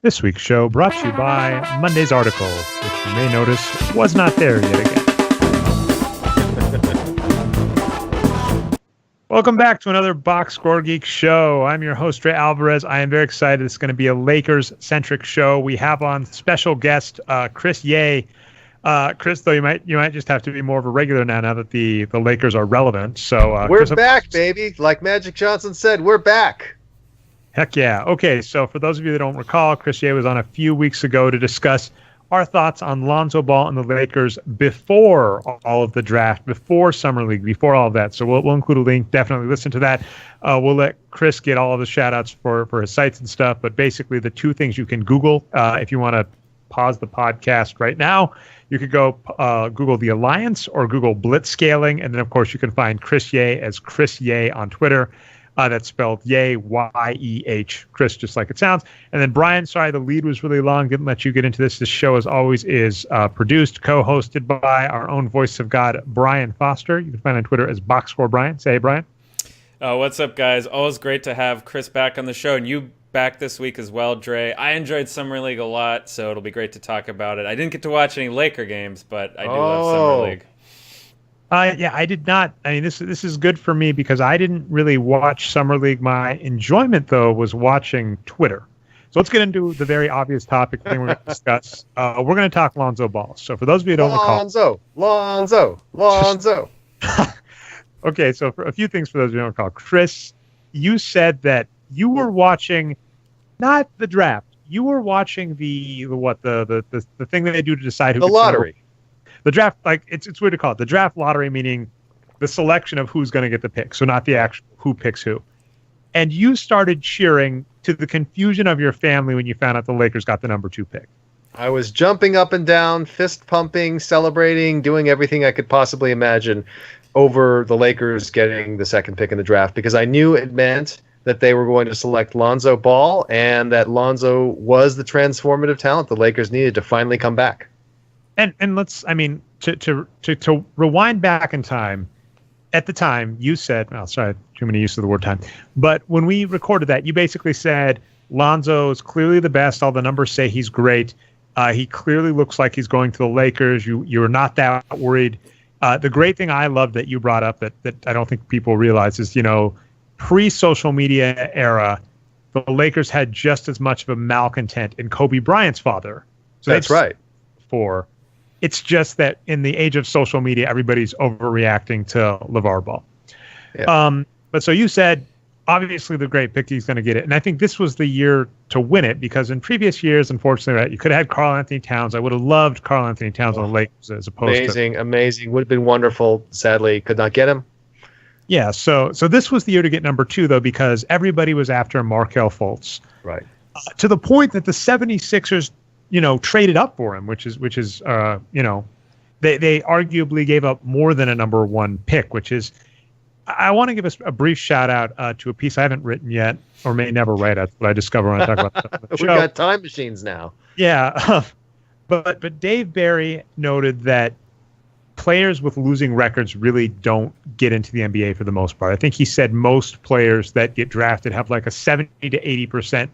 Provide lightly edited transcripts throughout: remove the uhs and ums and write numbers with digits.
This week's show brought to you by Monday's article, which you may notice was not there yet again. Welcome back to another Boxscore Geeks show. I'm your host, Ray Alvarez. I am very excited. It's going to be a Lakers-centric show. We have on special guest Chris Ye. Chris, though, you might just have to be more of a regular now that the Lakers are relevant. So we're back, baby. Like Magic Johnson said, we're back. Heck yeah. Okay, so for those of you that don't recall, Chris Ye was on a few weeks ago to discuss our thoughts on Lonzo Ball and the Lakers before all of the draft, before Summer League, before all of that. So we'll include a link. Definitely listen to that. We'll let Chris get all of the shout-outs for his sites and stuff. But basically, the two things you can Google if you want to pause the podcast right now, you could go Google The Alliance or Google Blitzscaling. And then, of course, you can find Chris Ye as Chris Ye on Twitter. That's spelled Ye, Y-E-H, Chris, just like it sounds. And then Brian, sorry, the lead was really long. Didn't let you get into this. This show, as always, is produced, co-hosted by our own voice of God, Brian Foster. You can find on Twitter as Boxscore Brian. Say hey, Brian. What's up, guys? Always great to have Chris back on the show, and you back this week as well, Dre. I enjoyed Summer League a lot, so it'll be great to talk about it. I didn't get to watch any Laker games, but I do love Summer League. Yeah, I did not. I mean, this is good for me because I didn't really watch Summer League. My enjoyment, though, was watching Twitter. So let's get into the very obvious topic thing we're going to discuss. We're going to talk Lonzo Ball. So for those of you who don't recall... Lonzo. Okay, so for a few things for those who don't recall. Chris, you said that you were watching, not the draft, you were watching the thing that they do to decide who... The lottery. The draft, like it's weird to call it the draft lottery, meaning the selection of who's going to get the pick, so not the actual who picks who. And you started cheering to the confusion of your family when you found out the Lakers got the number 2 pick. I was jumping up and down, fist pumping, celebrating, doing everything I could possibly imagine over the Lakers getting the second pick in the draft because I knew it meant that they were going to select Lonzo Ball and that Lonzo was the transformative talent the Lakers needed to finally come back. And let's, I mean, to rewind back in time, at the time you said, well, sorry, too many use of the word time, but when we recorded that, you basically said Lonzo is clearly the best. All the numbers say he's great. He clearly looks like he's going to the Lakers. You're not that worried. The great thing I love that you brought up that I don't think people realize is, pre-social media era, the Lakers had just as much of a malcontent in Kobe Bryant's father. So that's right. It's just that in the age of social media, everybody's overreacting to LeVar Ball. Yeah. But so you said, obviously the great pick, he's going to get it. And I think this was the year to win it because in previous years, unfortunately, right, you could have had Karl Anthony Towns. I would have loved Karl Anthony Towns on the Lakers as opposed to... Amazing. Would have been wonderful. Sadly, could not get him. Yeah, so this was the year to get number 2, though, because everybody was after Markelle Fultz. Right. To the point that the 76ers... traded up for him, which is they arguably gave up more than a number 1 pick, which is, I want to give us a brief shout out to a piece I haven't written yet, or may never write. That's what I discover when I talk about the show. We've got time machines now. Yeah. But Dave Barry noted that players with losing records really don't get into the NBA for the most part. I think he said most players that get drafted have like a 70 to 80%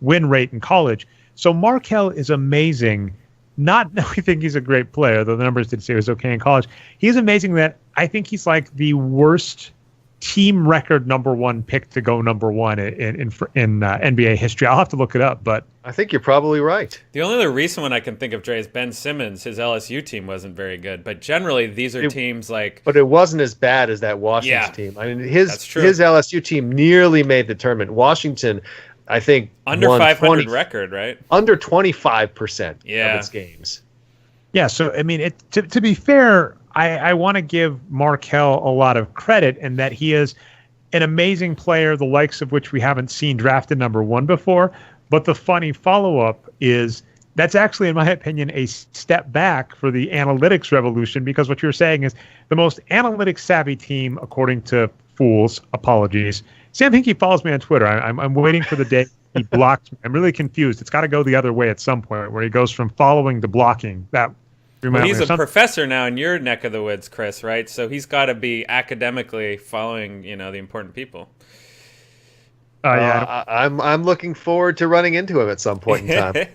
win rate in college. So Markelle is amazing. Not that we think he's a great player, though the numbers did say he was okay in college. He's amazing that I think he's like the worst team record number 1 pick to go number 1 in NBA history. I'll have to look it up, but I think you're probably right. The only other recent one I can think of, Dre, is Ben Simmons. His LSU team wasn't very good, but generally these are teams like. But it wasn't as bad as that Washington team. I mean, his LSU team nearly made the tournament. Washington, I think under 500 record, right? Under 25% of its games. Yeah, so I mean, to be fair, I want to give Markelle a lot of credit in that he is an amazing player, the likes of which we haven't seen drafted number 1 before. But the funny follow-up is that's actually, in my opinion, a step back for the analytics revolution because what you're saying is the most analytics savvy team, according to fools, apologies. Sam Hinkie follows me on Twitter. I'm waiting for the day he blocked me. I'm really confused. It's got to go the other way at some point where he goes from following to blocking. He's a professor now in your neck of the woods, Chris, right? So he's got to be academically following, the important people. Oh yeah, I'm looking forward to running into him at some point in time.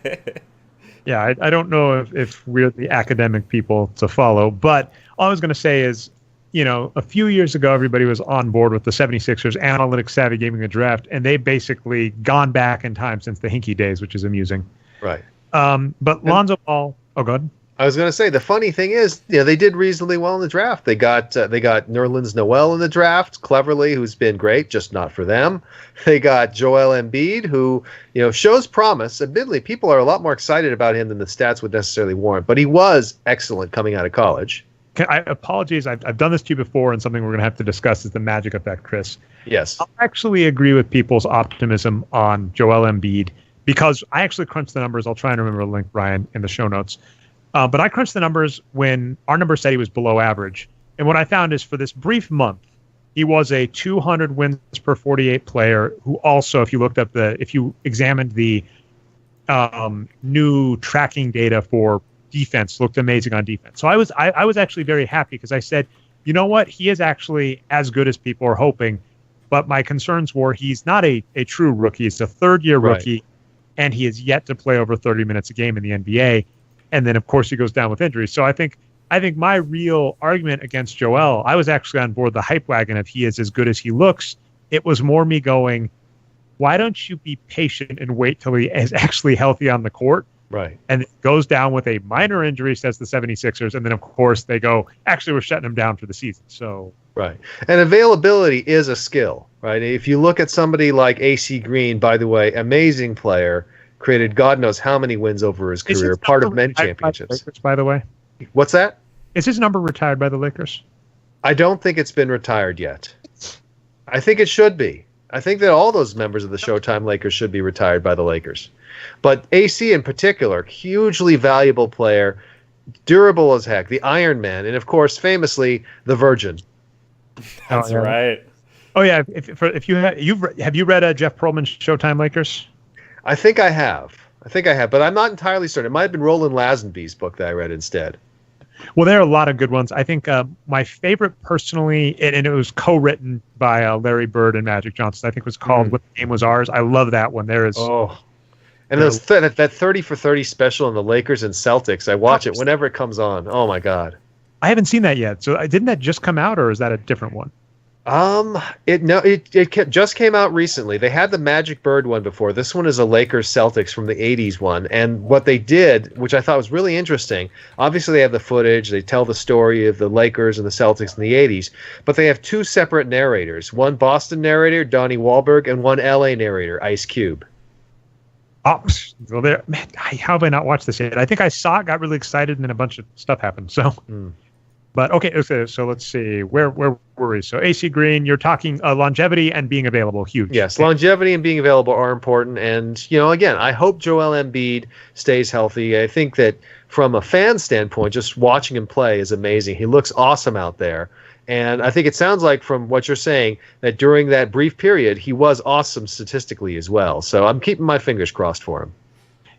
yeah. I don't know if we're the academic people to follow, but all I was going to say is, a few years ago, everybody was on board with the 76ers analytics savvy gaming the draft, and they've basically gone back in time since the Hinkie days, which is amusing. Right. But Lonzo Ball. Oh, go ahead. I was going to say, the funny thing is, they did reasonably well in the draft. They got Nerlens Noel in the draft, cleverly, who's been great, just not for them. They got Joel Embiid, who shows promise. Admittedly, people are a lot more excited about him than the stats would necessarily warrant, but he was excellent coming out of college. Apologies, I've done this to you before, and something we're going to have to discuss is the magic effect, Chris. Yes. I actually agree with people's optimism on Joel Embiid because I actually crunched the numbers. I'll try and remember the link, Brian, in the show notes. But I crunched the numbers when our number said he was below average. And what I found is for this brief month, he was a 200 wins per 48 player who also, if you examined the new tracking data for defense, looked amazing on defense. So I was actually very happy because I said, you know what? He is actually as good as people are hoping. But my concerns were he's not a true rookie. He's a third-year rookie, and he is yet to play over 30 minutes a game in the NBA. And then, of course, he goes down with injuries. So I think my real argument against Joel, I was actually on board the hype wagon of he is as good as he looks. It was more me going, why don't you be patient and wait till he is actually healthy on the court? Right. And it goes down with a minor injury, says the 76ers. And then, of course, they go, actually, we're shutting him down for the season. So right. And availability is a skill, right? If you look at somebody like AC Green, by the way, amazing player, created God knows how many wins over his career, part of many championships. Lakers, by the way. What's that? Is his number retired by the Lakers? I don't think it's been retired yet. I think it should be. I think that all those members of the Showtime Lakers should be retired by the Lakers. But AC in particular, hugely valuable player, durable as heck, the Iron Man, and of course, famously, the Virgin. That's right. Oh yeah, if you have you read Jeff Pearlman's Showtime Lakers? I think I have, but I'm not entirely certain. It might have been Roland Lazenby's book that I read instead. Well, there are a lot of good ones. I think my favorite personally, and it was co-written by Larry Bird and Magic Johnson. I think it was called "What the Game Was Ours." I love that one. There is and that 30 for 30 special on the Lakers and Celtics. I watch it whenever it comes on. Oh my God, I haven't seen that yet. So didn't that just come out, or is that a different one? It just came out recently. They had the Magic Bird one before. This one is a Lakers Celtics from the 80s one. And what they did, which I thought was really interesting, obviously they have the footage, they tell the story of the Lakers and the Celtics in the 80s, but they have two separate narrators. One Boston narrator, Donnie Wahlberg, and one LA narrator, Ice Cube. Oh, well, there, man, how have I not watched this yet? I think I saw it, got really excited, and then a bunch of stuff happened. So But okay, so let's see. Where were we? So AC Green, you're talking longevity and being available, huge. Yes, longevity and being available are important. And, again, I hope Joel Embiid stays healthy. I think that from a fan standpoint, just watching him play is amazing. He looks awesome out there. And I think it sounds like from what you're saying that during that brief period, he was awesome statistically as well. So I'm keeping my fingers crossed for him.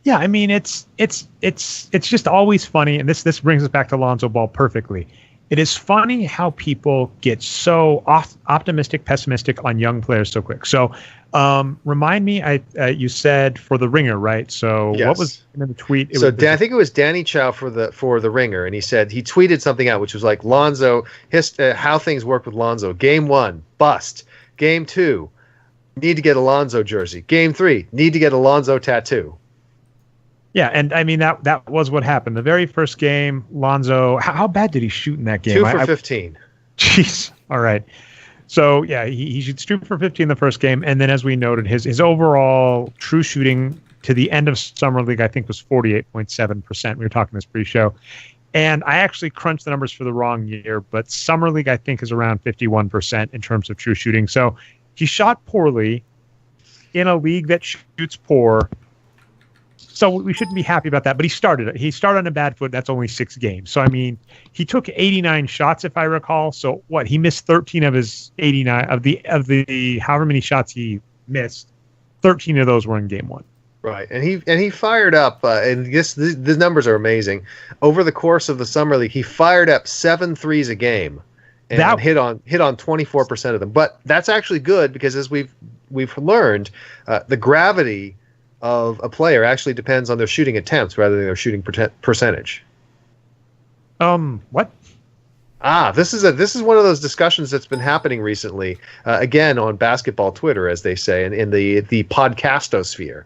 Yeah, I mean, it's just always funny. And this brings us back to Lonzo Ball perfectly. It is funny how people get so optimistic, pessimistic on young players so quick. So, remind me, you said for the Ringer, right? So, yes. What was in the tweet? I think it was Danny Chow for the Ringer, and he tweeted something out, which was like Lonzo, how things work with Lonzo. Game 1, bust. Game 2, need to get a Lonzo jersey. Game 3, need to get a Lonzo tattoo. Yeah, and I mean that was what happened. The very first game, Lonzo, how bad did he shoot in that game? 2 for 15. Jeez. All right. So yeah, he shoots 2 for 15 in the first game, and then as we noted, his overall true shooting to the end of summer league, I think, was 48.7%. We were talking this pre-show, and I actually crunched the numbers for the wrong year, but summer league I think is around 51% in terms of true shooting. So he shot poorly in a league that shoots poor. So we shouldn't be happy about that. But he started on a bad foot. That's only 6 games. So, I mean, he took 89 shots, if I recall. So what? He missed 13 of his 89 of the however many shots he missed. 13 of those were in game 1. Right. And he fired up, and the numbers are amazing. Over the course of the summer league, he fired up 7 threes a game and hit on 24% of them. But that's actually good because as we've we've learned, the gravity of a player actually depends on their shooting attempts rather than their shooting percentage. What? This is one of those discussions that's been happening recently, again on basketball Twitter, as they say, and in the podcastosphere.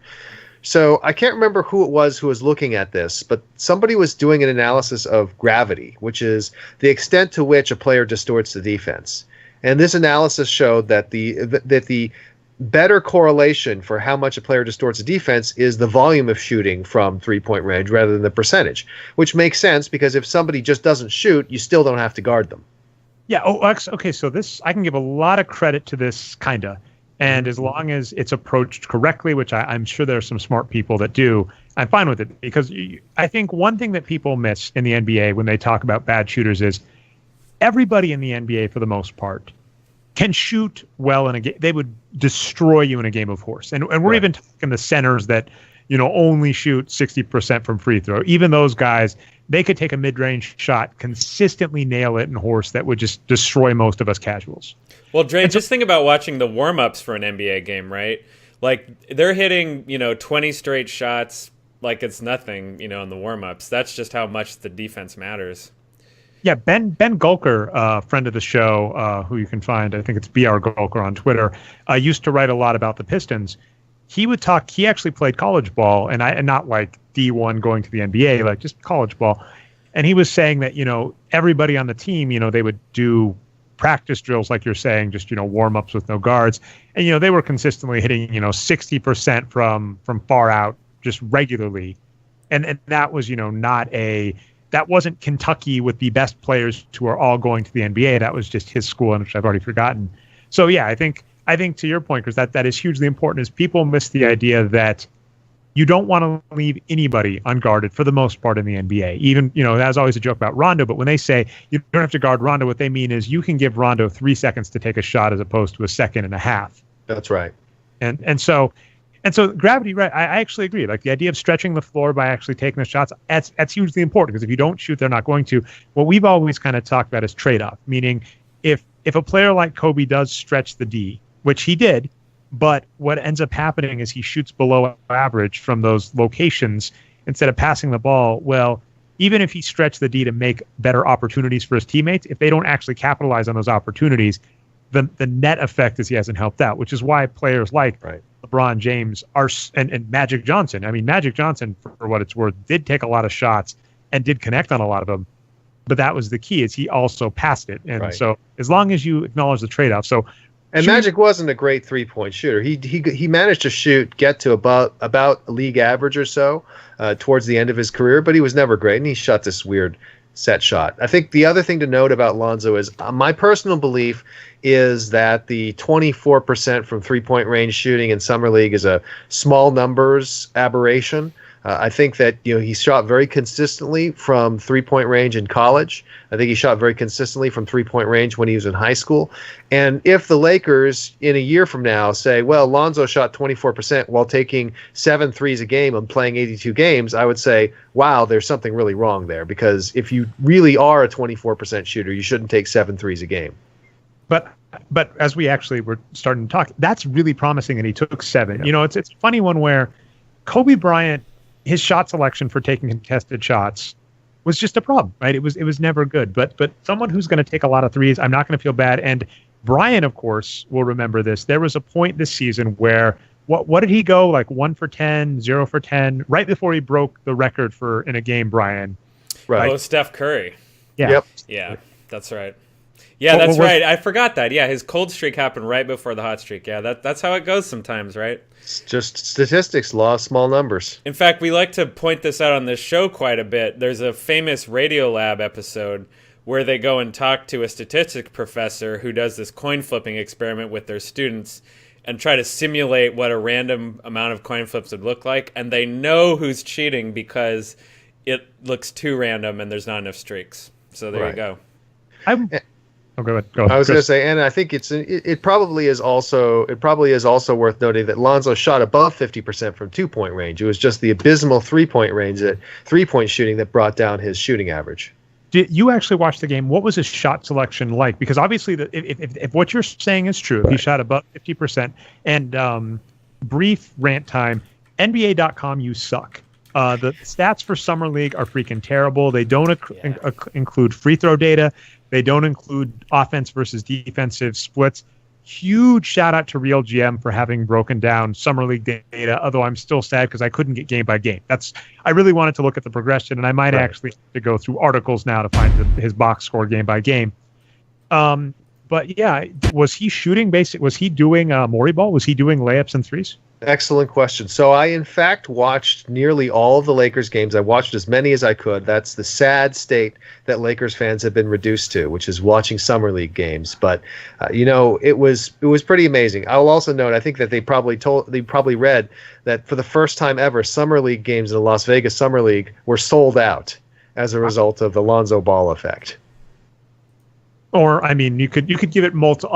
So I can't remember who it was who was looking at this, but somebody was doing an analysis of gravity, which is the extent to which a player distorts the defense. And this analysis showed that the better correlation for how much a player distorts a defense is the volume of shooting from three-point range rather than the percentage, which makes sense because if somebody just doesn't shoot, you still don't have to guard them. Yeah. Okay. So I can give a lot of credit to this kinda. And as long as it's approached correctly, which I'm sure there are some smart people that do, I'm fine with it. Because I think one thing that people miss in the NBA when they talk about bad shooters is everybody in the NBA, for the most part, can shoot well in a game. They would destroy you in a game of horse. And we're even talking the centers that, only shoot 60% from free throw. Even those guys, they could take a mid-range shot, consistently nail it in horse that would just destroy most of us casuals. Well, Dre, just think about watching the warm-ups for an NBA game, right? Like, they're hitting, 20 straight shots like it's nothing, in the warm-ups. That's just how much the defense matters. Yeah, Ben Gulker, friend of the show, who you can find, I think it's BR Gulker on Twitter, used to write a lot about the Pistons. He would talk, he actually played college ball, and not like D1 going to the NBA, like just college ball. And he was saying that, everybody on the team, they would do practice drills, like you're saying, just, warm-ups with no guards. And, they were consistently hitting, 60% from far out just regularly. And that was, that wasn't Kentucky with the best players who are all going to the NBA. That was just his school, which I've already forgotten. So, yeah, I think to your point, because that is hugely important, is people miss the idea that you don't want to leave anybody unguarded for the most part in the NBA. Even, that's always a joke about Rondo, but when they say you don't have to guard Rondo, what they mean is you can give Rondo 3 seconds to take a shot as opposed to a second and a half. That's right. And so gravity, right? I actually agree. Like the idea of stretching the floor by actually taking the shots, that's hugely important because if you don't shoot, they're not going to. What we've always kind of talked about is trade-off, meaning if a player like Kobe does stretch the D, which he did, but what ends up happening is he shoots below average from those locations instead of passing the ball. Well, even if he stretched the D to make better opportunities for his teammates, if they don't actually capitalize on those opportunities, the net effect is he hasn't helped out, which is why players like LeBron James and Magic Johnson. I mean, Magic Johnson, for what it's worth, did take a lot of shots and did connect on a lot of them. But that was the key, is he also passed it. And so as long as you acknowledge the trade-off. And Magic wasn't a great three-point shooter. He managed to get to about league average or so towards the end of his career, but he was never great, and he shot this weird set shot. I think the other thing to note about Lonzo is my personal belief is that the 24% from three-point range shooting in Summer League is a small numbers aberration. I think that he shot very consistently from three-point range in college. I think he shot very consistently from three-point range when he was in high school. And if the Lakers in a year from now say, well, Lonzo shot 24% while taking 7 threes a game and playing 82 games, I would say, wow, there's something really wrong there. Because if you really are a 24% shooter, you shouldn't take 7 threes a game. But as we actually were starting to talk, that's really promising, and he took 7. Yeah. It's a funny one where Kobe Bryant, his shot selection for taking contested shots was just a problem, right? It was never good. But someone who's going to take a lot of threes, I'm not going to feel bad. And Brian, of course, will remember this. There was a point this season where what did he go, like 1 for 10, 0 for 10, right before he broke the record for in a game, Brian. Right. Oh, Steph Curry. Yeah. Yep. Yeah, that's right. Yeah, that's right. I forgot that. Yeah, his cold streak happened right before the hot streak. Yeah, that's how it goes sometimes, right? It's just statistics, law of small numbers. In fact, we like to point this out on this show quite a bit. There's a famous Radiolab episode where they go and talk to a statistics professor who does this coin flipping experiment with their students and try to simulate what a random amount of coin flips would look like. And they know who's cheating because it looks too random and there's not enough streaks. So there you go. Go ahead. I was going to say, and I think it probably is also worth noting that Lonzo shot above 50% from 2-point range. It was just the abysmal 3-point range, that 3-point shooting, that brought down his shooting average. Did you actually watch the game? What was his shot selection like? Because obviously, if what you're saying is true, if he shot above 50%, and brief rant time, NBA.com, you suck. The stats for Summer League are freaking terrible. They don't include free throw data. They don't include offense versus defensive splits. Huge shout out to Real GM for having broken down Summer League data, although I'm still sad because I couldn't get game by game. I really wanted to look at the progression, and I might actually have to go through articles now to find his box score game by game. But yeah, was he shooting was he doing Morey ball? Was he doing layups and threes? Excellent question. So I, in fact, watched nearly all of the Lakers games. I watched as many as I could. That's the sad state that Lakers fans have been reduced to, which is watching Summer League games. But, it was pretty amazing. I will also note, I think that they probably read that for the first time ever, Summer League games in the Las Vegas Summer League were sold out as a result of the Lonzo Ball effect. Or, I mean, you could give it multiple,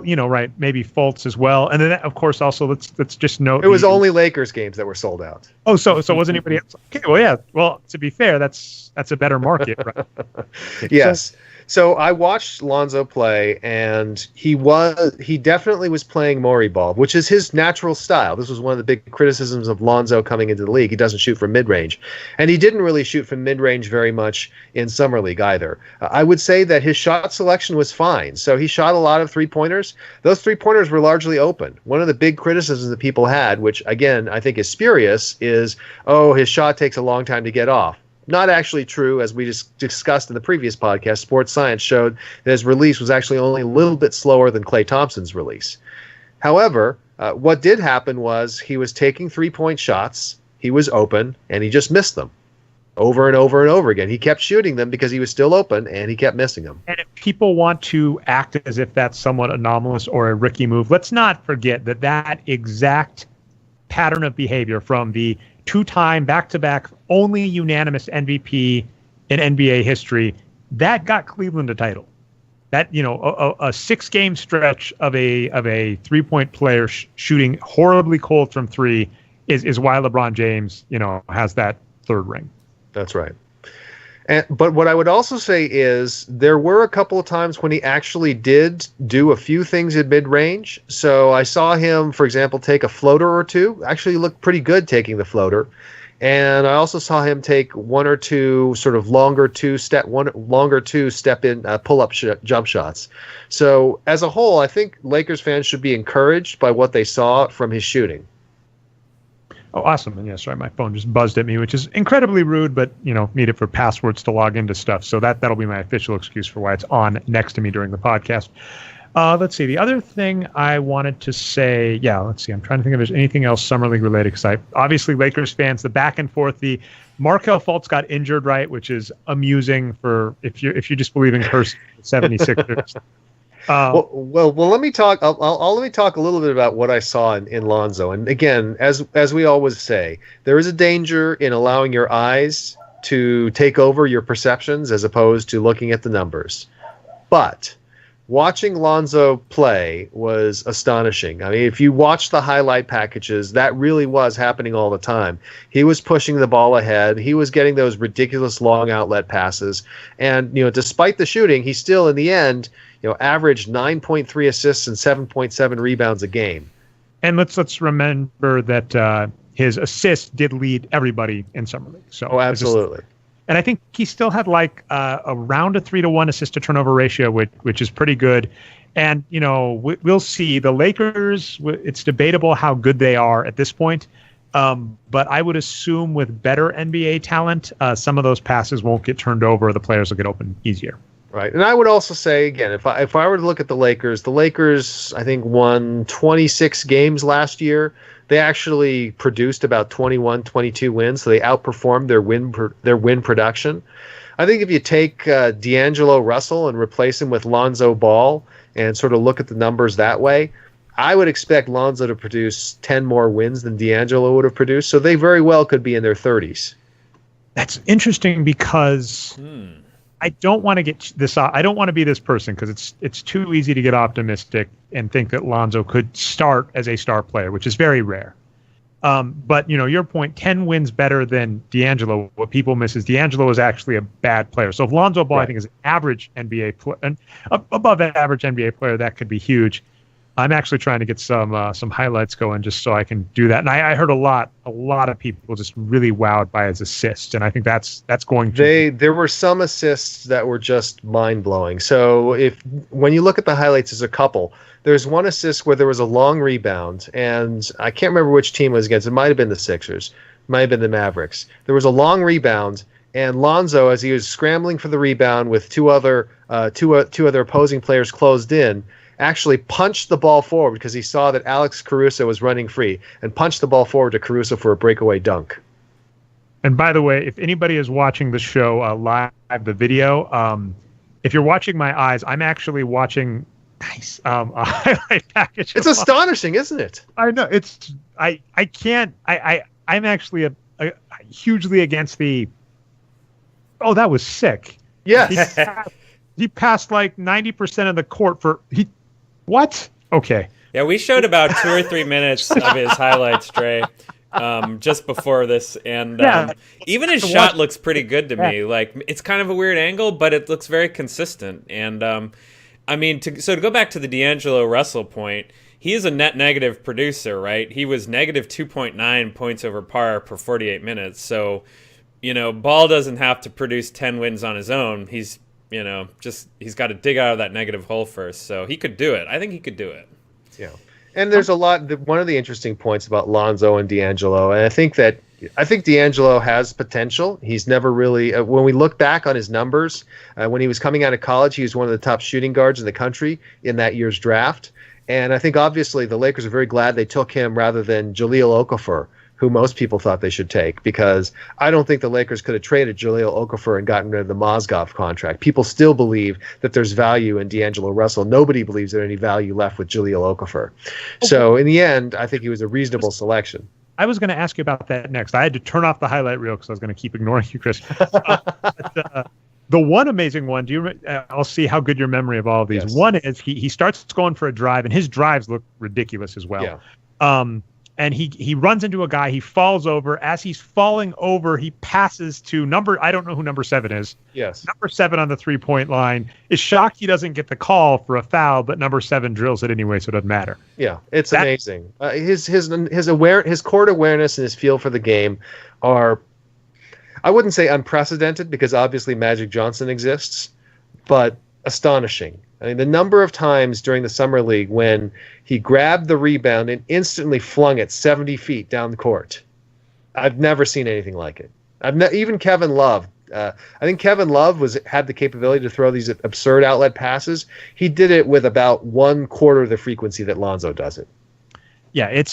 maybe Fultz as well. And then, of course, also, let's just note. It was only Lakers games that were sold out. Oh, so wasn't anybody else? Okay, well, yeah. Well, to be fair, that's a better market, right? Yes. So I watched Lonzo play, and he definitely was playing Morey ball, which is his natural style. This was one of the big criticisms of Lonzo coming into the league. He doesn't shoot from mid-range, and he didn't really shoot from mid-range very much in Summer League either. I would say that his shot selection was fine. So he shot a lot of three-pointers. Those three-pointers were largely open. One of the big criticisms that people had, which, again, I think is spurious, is, his shot takes a long time to get off. Not actually true, as we just discussed in the previous podcast. Sports Science showed that his release was actually only a little bit slower than Klay Thompson's release. However, what did happen was he was taking three-point shots, he was open, and he just missed them over and over and over again. He kept shooting them because he was still open, and he kept missing them. And if people want to act as if that's somewhat anomalous or a Ricky move, let's not forget that exact pattern of behavior from the two-time, back-to-back, only unanimous MVP in NBA history, that got Cleveland a title. That, a 6-game stretch of a three-point player shooting horribly cold from three is why LeBron James, has that third ring. That's right. But what I would also say is there were a couple of times when he actually did do a few things in mid-range. So I saw him, for example, take a floater or two. Actually looked pretty good taking the floater. And I also saw him take one or two sort of longer two-step in pull-up jump shots. So as a whole, I think Lakers fans should be encouraged by what they saw from his shooting. Oh, awesome. And yeah, sorry, my phone just buzzed at me, which is incredibly rude, but, need it for passwords to log into stuff. So that'll be my official excuse for why it's on next to me during the podcast. Let's see. The other thing I wanted to say, let's see. I'm trying to think if there's anything else Summer League related, because obviously Lakers fans, the back and forth, the Markelle Fultz got injured, right, which is amusing for if you just believe in curse 76ers. Well, let me talk. Let me talk a little bit about what I saw in Lonzo. And again, as we always say, there is a danger in allowing your eyes to take over your perceptions as opposed to looking at the numbers. But watching Lonzo play was astonishing. I mean, if you watch the highlight packages, that really was happening all the time. He was pushing the ball ahead. He was getting those ridiculous long outlet passes. And, despite the shooting, he still, in the end, averaged 9.3 assists and 7.7 rebounds a game. And let's remember that his assists did lead everybody in Summer League. So absolutely. And I think he still had around a 3-to-1 assist to turnover ratio, which is pretty good. And, we'll see. The Lakers, it's debatable how good they are at this point. But I would assume with better NBA talent, some of those passes won't get turned over. The players will get open easier. Right. And I would also say, again, if I were to look at the Lakers, I think, won 26 games last year. They actually produced about 21, 22 wins, so they outperformed their win production. I think if you take D'Angelo Russell and replace him with Lonzo Ball and sort of look at the numbers that way, I would expect Lonzo to produce 10 more wins than D'Angelo would have produced, so they very well could be in their 30s. That's interesting because I don't want to get this. I don't want to be this person because it's too easy to get optimistic and think that Lonzo could start as a star player, which is very rare. But, your point, 10 wins better than D'Angelo. What people miss is D'Angelo is actually a bad player. So if Lonzo Ball, I think, is an average NBA player, and above average NBA player, that could be huge. I'm actually trying to get some highlights going just so I can do that. And I heard a lot of people just really wowed by his assists, and I think that's going to. There were some assists that were just mind blowing. So when you look at the highlights, there's a couple. There's one assist where there was a long rebound, and I can't remember which team it was against. It might have been the Sixers, might have been the Mavericks. There was a long rebound, and Lonzo, as he was scrambling for the rebound with two other opposing players closed in, actually punched the ball forward because he saw that Alex Caruso was running free and punched the ball forward to Caruso for a breakaway dunk. And by the way, if anybody is watching the show live, the video, if you're watching my eyes, I'm actually watching a highlight package. It's astonishing, isn't it? I know. I'm actually a hugely against the. Oh, that was sick. Yes. He passed like 90% of the court what? Okay. Yeah, we showed about 2 or 3 minutes of his highlights, Dre, just before this, and even his shot looks pretty good to me. Like, it's kind of a weird angle, but it looks very consistent. And to go back to the D'Angelo Russell point, he is a net negative producer, right? He was negative 2.9 points over par per 48 minutes. So, Ball doesn't have to produce 10 wins on his own. He's got to dig out of that negative hole first. So he could do it. I think he could do it. Yeah. And there's one of the interesting points about Lonzo and D'Angelo, and I think D'Angelo has potential. He's never really, when we look back on his numbers, when he was coming out of college, he was one of the top shooting guards in the country in that year's draft. And I think obviously the Lakers are very glad they took him rather than Jahlil Okafor, who most people thought they should take, because I don't think the Lakers could have traded Jahlil Okafor and gotten rid of the Mozgov contract. People still believe that there's value in D'Angelo Russell. Nobody believes there's any value left with Jahlil Okafor. So in the end, I think he was a reasonable selection. I was going to ask you about that next. I had to turn off the highlight reel because I was going to keep ignoring you, Chris. The one amazing one, I'll see how good your memory of all of these. Yes. One is he starts going for a drive, and his drives look ridiculous as well. Yeah. And he runs into a guy. He falls over. As he's falling over, he passes to I don't know who number 7 is. Yes. Number 7 on the 3-point line is shocked he doesn't get the call for a foul, but number 7 drills it anyway, so it doesn't matter. Yeah, it's amazing. His court awareness and his feel for the game are, I wouldn't say unprecedented because obviously Magic Johnson exists, but astonishing. I mean, the number of times during the Summer League when he grabbed the rebound and instantly flung it 70 feet down the court. I've never seen anything like it. Even Kevin Love. I think Kevin Love had the capability to throw these absurd outlet passes. He did it with about 1/4 of the frequency that Lonzo does it. Yeah,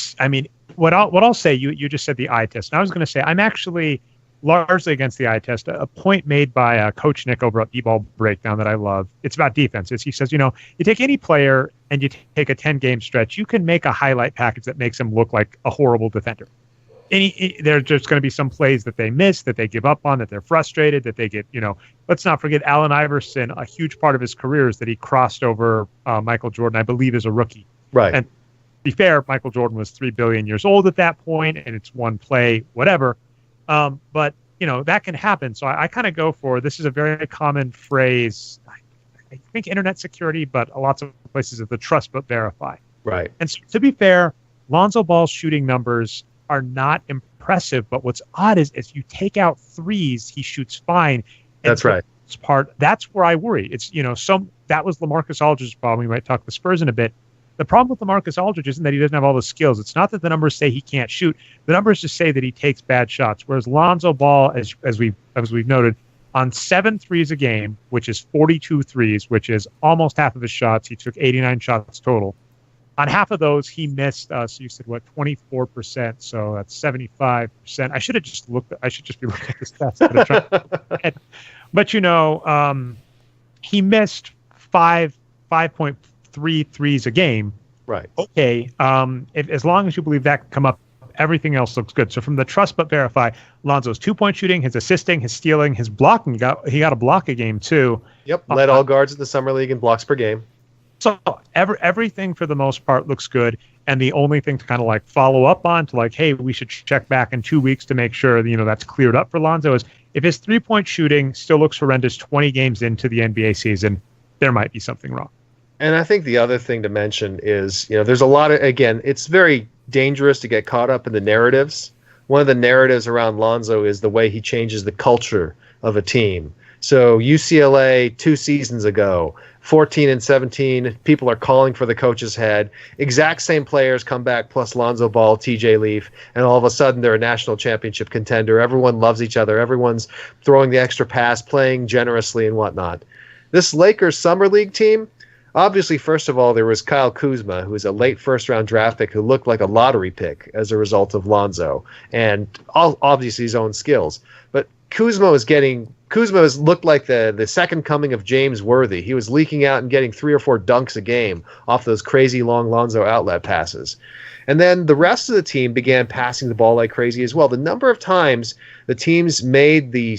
what I'll say, you just said the eye test. And I was going to say, I'm actually largely against the eye test. A point made by Coach Nick over at B-Ball Breakdown that I love. It's about defenses. He says, you take any player and you take a 10-game stretch, you can make a highlight package that makes him look like a horrible defender. There's just going to be some plays that they miss, that they give up on, that they're frustrated, that they get, let's not forget Allen Iverson. A huge part of his career is that he crossed over Michael Jordan, I believe, as a rookie. Right. And to be fair, Michael Jordan was 3 billion years old at that point, and it's one play, whatever. But, that can happen. So I kind of go for, this is a very common phrase, I think internet security, but lots of places of the trust but verify. Right. And so, to be fair, Lonzo Ball's shooting numbers are not impressive, but what's odd is if you take out threes, he shoots fine. That's right. That's where I worry. It's, that was LaMarcus Aldridge's problem. We might talk the Spurs in a bit. The problem with LaMarcus Aldridge isn't that he doesn't have all the skills. It's not that the numbers say he can't shoot. The numbers just say that he takes bad shots. Whereas Lonzo Ball, as we've noted, on 7 threes a game, which is 42 threes, which is almost half of his shots. He took 89 shots total. On half of those, he missed. So you said 24%. So that's 75%. I should just be looking at the stats. But he missed 5.3 threes a game. Right. Okay. As long as you believe that can come up, everything else looks good. So from the trust but verify, Lonzo's 2-point shooting, his assisting, his stealing, his blocking. He got a block a game too. Yep. Led all guards in the Summer League in blocks per game. So everything for the most part looks good. And the only thing to kind of like follow up on to like, hey, we should check back in 2 weeks to make sure, that's cleared up for Lonzo is if his 3-point shooting still looks horrendous 20 games into the NBA season, there might be something wrong. And I think the other thing to mention is, there's a lot of, again, it's very dangerous to get caught up in the narratives. One of the narratives around Lonzo is the way he changes the culture of a team. So UCLA 2 seasons ago, 14 and 17, people are calling for the coach's head. Exact same players come back, plus Lonzo Ball, TJ Leaf, and all of a sudden they're a national championship contender. Everyone loves each other. Everyone's throwing the extra pass, playing generously and whatnot. This Lakers Summer League team, obviously, first of all, there was Kyle Kuzma, who was a late first-round draft pick who looked like a lottery pick as a result of Lonzo, and obviously his own skills. But Kuzma looked like the second coming of James Worthy. He was leaking out and getting 3 or 4 dunks a game off those crazy long Lonzo outlet passes. And then the rest of the team began passing the ball like crazy as well. The number of times the teams made the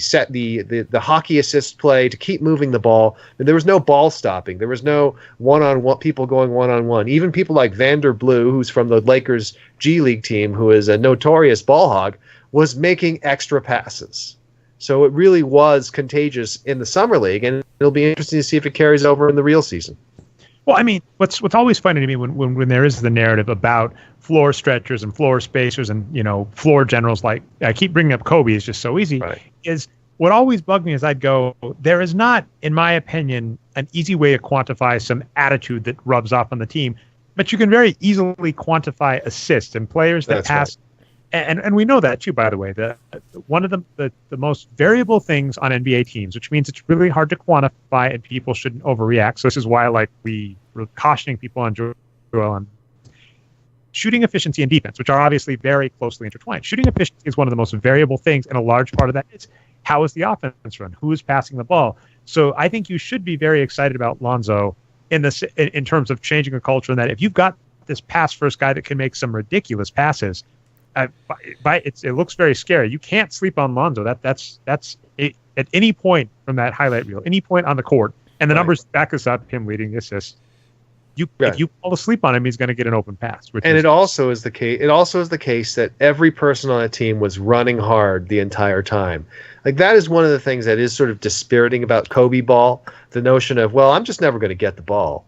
hockey assist play to keep moving the ball, and there was no ball stopping. There was no one-on-one people going one-on-one. Even people like Vander Blue, who's from the Lakers G League team, who is a notorious ball hog, was making extra passes. So it really was contagious in the summer league, and it'll be interesting to see if it carries over in the real season. Well, I mean, what's always funny to me when there is the narrative about floor stretchers and floor spacers and floor generals, like I keep bringing up Kobe, is just so easy. Right. Is what always bugged me is I'd go, there is not, in my opinion, an easy way to quantify some attitude that rubs off on the team, but you can very easily quantify assists and players that pass. Right. And we know that too, by the way. One of the most variable things on NBA teams, which means it's really hard to quantify and people shouldn't overreact. So this is why we're cautioning people on Joel on shooting efficiency and defense, which are obviously very closely intertwined. Shooting efficiency is one of the most variable things, and a large part of that is how is the offense run? Who is passing the ball? So I think you should be very excited about Lonzo in terms of changing a culture, and that if you've got this pass-first guy that can make some ridiculous passes, it looks very scary. You can't sleep on Lonzo. That's it, at any point from that highlight reel, any point on the court, and the numbers back us up. Him leading the assists. If you fall asleep on him, he's going to get an open pass. It also is the case. It also is the case that every person on a team was running hard the entire time. Like that is one of the things that is sort of dispiriting about Kobe ball. The notion of, well, I'm just never going to get the ball.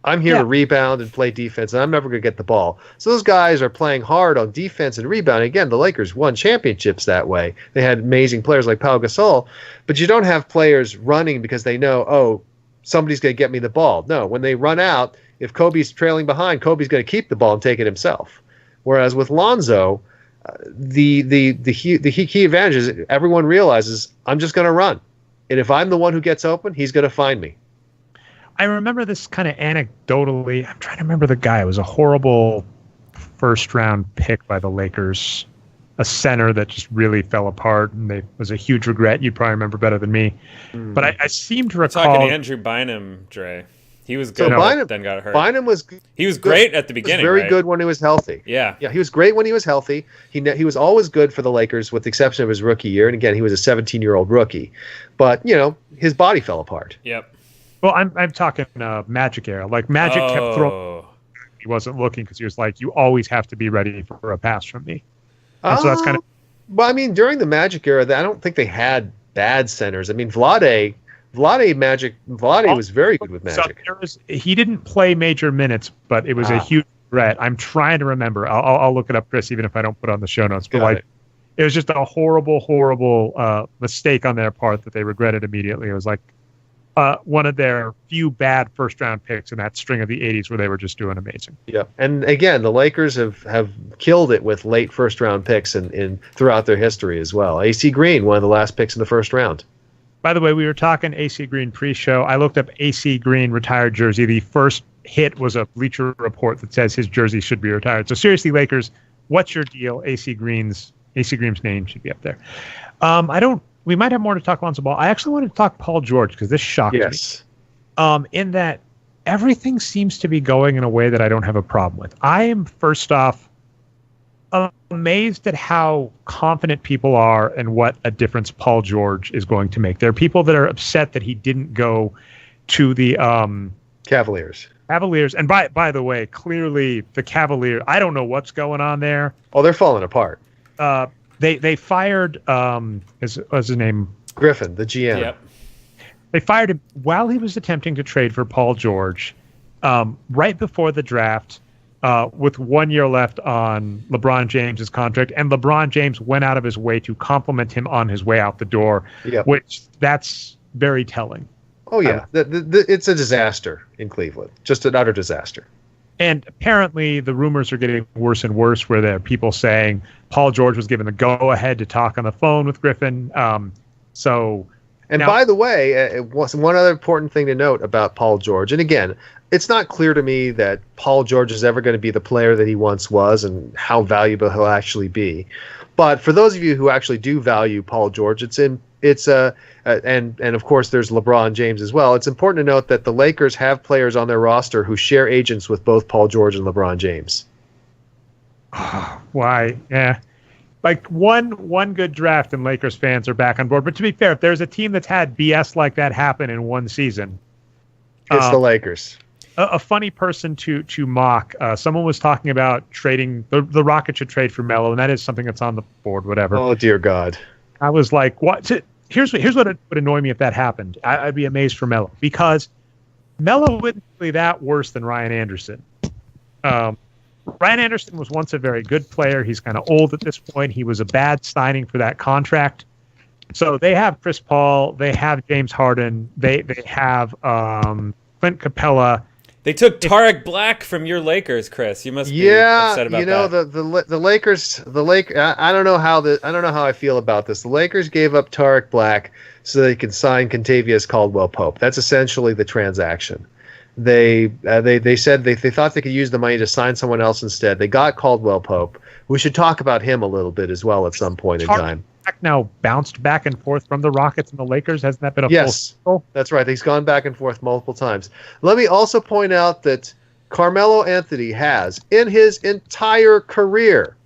I'm here to rebound and play defense, and I'm never going to get the ball. So those guys are playing hard on defense and rebound. Again, the Lakers won championships that way. They had amazing players like Pau Gasol, but you don't have players running because they know, somebody's going to get me the ball. No, when they run out, if Kobe's trailing behind, Kobe's going to keep the ball and take it himself. Whereas with Lonzo, the key advantage is everyone realizes I'm just going to run. And if I'm the one who gets open, he's going to find me. I remember this kind of anecdotally. I'm trying to remember the guy. It was a horrible first-round pick by the Lakers, a center that just really fell apart, and it was a huge regret. You probably remember better than me. Mm. But I seem to recall... Talking to Andrew Bynum, Dre. He was good, then got hurt. Bynum was He was great at the beginning, very good when he was healthy. Yeah, he was great when he was healthy. He was always good for the Lakers, with the exception of his rookie year. And again, he was a 17-year-old rookie. But, his body fell apart. Yep. Well, I'm talking Magic era. Like Magic kept throwing. He wasn't looking because he was like, you always have to be ready for a pass from me. So that's kind of. Well, I mean, during the Magic era, I don't think they had bad centers. I mean, Vlade was very good with Magic. He didn't play major minutes, but it was a huge threat. I'm trying to remember. I'll look it up, Chris, even if I don't put it on the show notes. But it was just a horrible mistake on their part that they regretted immediately. It was like one of their few bad first-round picks in that string of the 80s where they were just doing amazing. Yeah, and again, the Lakers have killed it with late first-round picks in throughout their history as well. AC Green, one of the last picks in the first round. By the way, we were talking AC Green pre-show. I looked up AC Green retired jersey. The first hit was a Bleacher Report that says his jersey should be retired. So seriously, Lakers, what's your deal? AC Green's name should be up there. We might have more to talk Lonzo Ball. I actually wanted to talk Paul George because this shocked me. In that everything seems to be going in a way that I don't have a problem with. I am, first off, amazed at how confident people are and what a difference Paul George is going to make. There are people that are upset that he didn't go to the Cavaliers. Cavaliers, and by the way, clearly the Cavaliers, I don't know what's going on there. Oh, they're falling apart. They fired what's his name? Griffin, the GM. Yep. They fired him while he was attempting to trade for Paul George, right before the draft, with 1 year left on LeBron James's contract, and LeBron James went out of his way to compliment him on his way out the door, which that's very telling. Oh, yeah. It's a disaster in Cleveland. Just an utter disaster. And apparently the rumors are getting worse and worse where there are people saying Paul George was given the go-ahead to talk on the phone with Griffin. And by the way, one other important thing to note about Paul George, and again, it's not clear to me that Paul George is ever going to be the player that he once was and how valuable he'll actually be. But for those of you who actually do value Paul George, and of course there's LeBron James as well. It's important to note that the Lakers have players on their roster who share agents with both Paul George and LeBron James. Why? Yeah. Like one good draft and Lakers fans are back on board. But to be fair, if there's a team that's had BS like that happen in one season, it's the Lakers. A funny person to mock. Someone was talking about trading the Rockets should trade for Melo, and that is something that's on the board. Whatever. Oh dear God. I was like, what? Here's what would annoy me if that happened. I'd be amazed for Melo, because Melo wouldn't be that worse than Ryan Anderson. Ryan Anderson was once a very good player. He's kind of old at this point. He was a bad signing for that contract. So they have Chris Paul. They have James Harden. They have Clint Capella. They took Tarek Black from your Lakers, Chris. You must be upset about that. The Lakers. I don't know how I feel about this. The Lakers gave up Tarek Black so they could sign Kentavious Caldwell-Pope. That's essentially the transaction. They said they thought they could use the money to sign someone else instead. They got Caldwell-Pope. We should talk about him a little bit as well at some point in time. Now bounced back and forth from the Rockets and the Lakers. Hasn't that been a full circle? That's right. He's gone back and forth multiple times. Let me also point out that Carmelo Anthony has, in his entire career,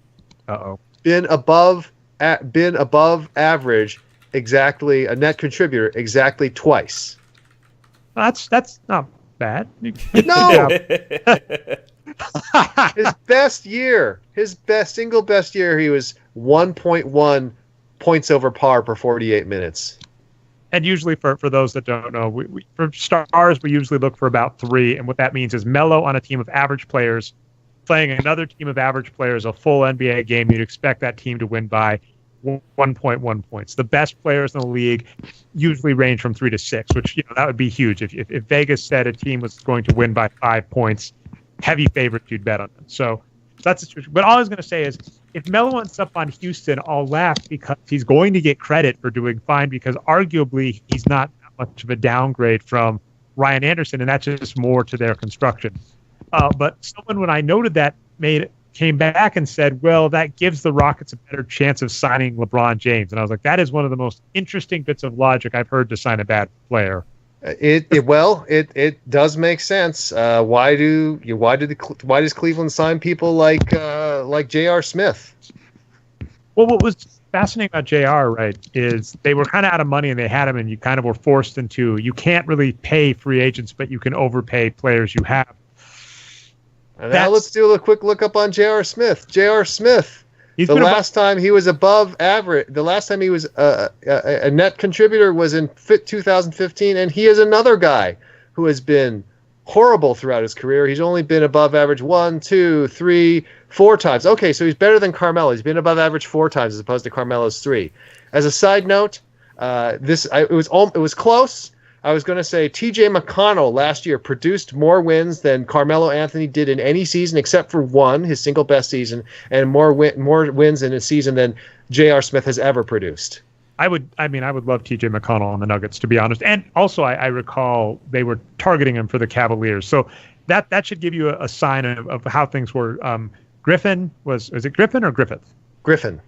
been above average, exactly a net contributor exactly twice. That's not bad. No. His single best year, he was 1.1 points over par per 48 minutes. And usually for those that don't know, for stars, we usually look for about 3. And what that means is Melo on a team of average players playing another team of average players a full NBA game, you'd expect that team to win by 1.1 points. The best players in the league usually range from 3 to 6, which that would be huge. If Vegas said a team was going to win by 5 points, heavy favorite you'd bet on them. So that's the truth. But all I was going to say is, if Melo ends up on Houston, I'll laugh because he's going to get credit for doing fine, because arguably he's not that much of a downgrade from Ryan Anderson, and that's just more to their construction. But someone, when I noted that, came back and said, well, that gives the Rockets a better chance of signing LeBron James. And I was like, that is one of the most interesting bits of logic I've heard to sign a bad player. It does make sense. Why does Cleveland sign people like J.R. Smith? Well, what was fascinating about J.R., right, is they were kind of out of money and they had him, and you kind of were forced into, you can't really pay free agents, but you can overpay players you have. And now let's do a quick look up on J.R. Smith. J.R. Smith. The last time he was above average, the last time he was a net contributor was in 2015, and he is another guy who has been horrible throughout his career. He's only been above average 1, 2, 3, 4 times. Okay, so he's better than Carmelo. He's been above average 4 times as opposed to Carmelo's 3. As a side note, it was close. I was going to say T.J. McConnell last year produced more wins than Carmelo Anthony did in any season except for one, his single best season, and more wins in a season than J.R. Smith has ever produced. I would love T.J. McConnell on the Nuggets, to be honest. And also, I recall they were targeting him for the Cavaliers. So that should give you a sign of how things were. Griffin is it Griffin or Griffith? Griffin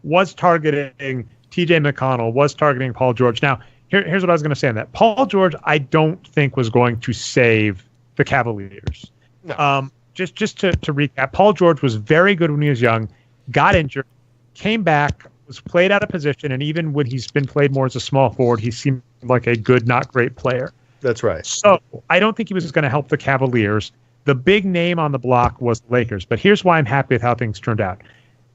was targeting T.J. McConnell, was targeting Paul George. Now, Here's what I was going to say on that. Paul George, I don't think was going to save the Cavaliers. No. Just to recap, Paul George was very good when he was young, got injured, came back, was played out of position, and even when he's been played more as a small forward, he seemed like a good, not great player. That's right. So I don't think he was going to help the Cavaliers. The big name on the block was the Lakers. But here's why I'm happy with how things turned out.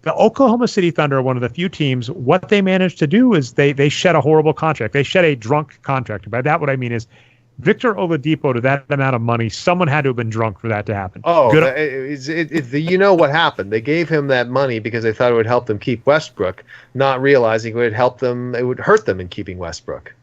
The Oklahoma City Thunder are one of the few teams. What they managed to do is they shed a horrible contract. They shed a drunk contract. By that, what I mean is Victor Oladipo, to that amount of money, someone had to have been drunk for that to happen. Oh, you know what happened? They gave him that money because they thought it would help them keep Westbrook, not realizing it would help them. It would hurt them in keeping Westbrook.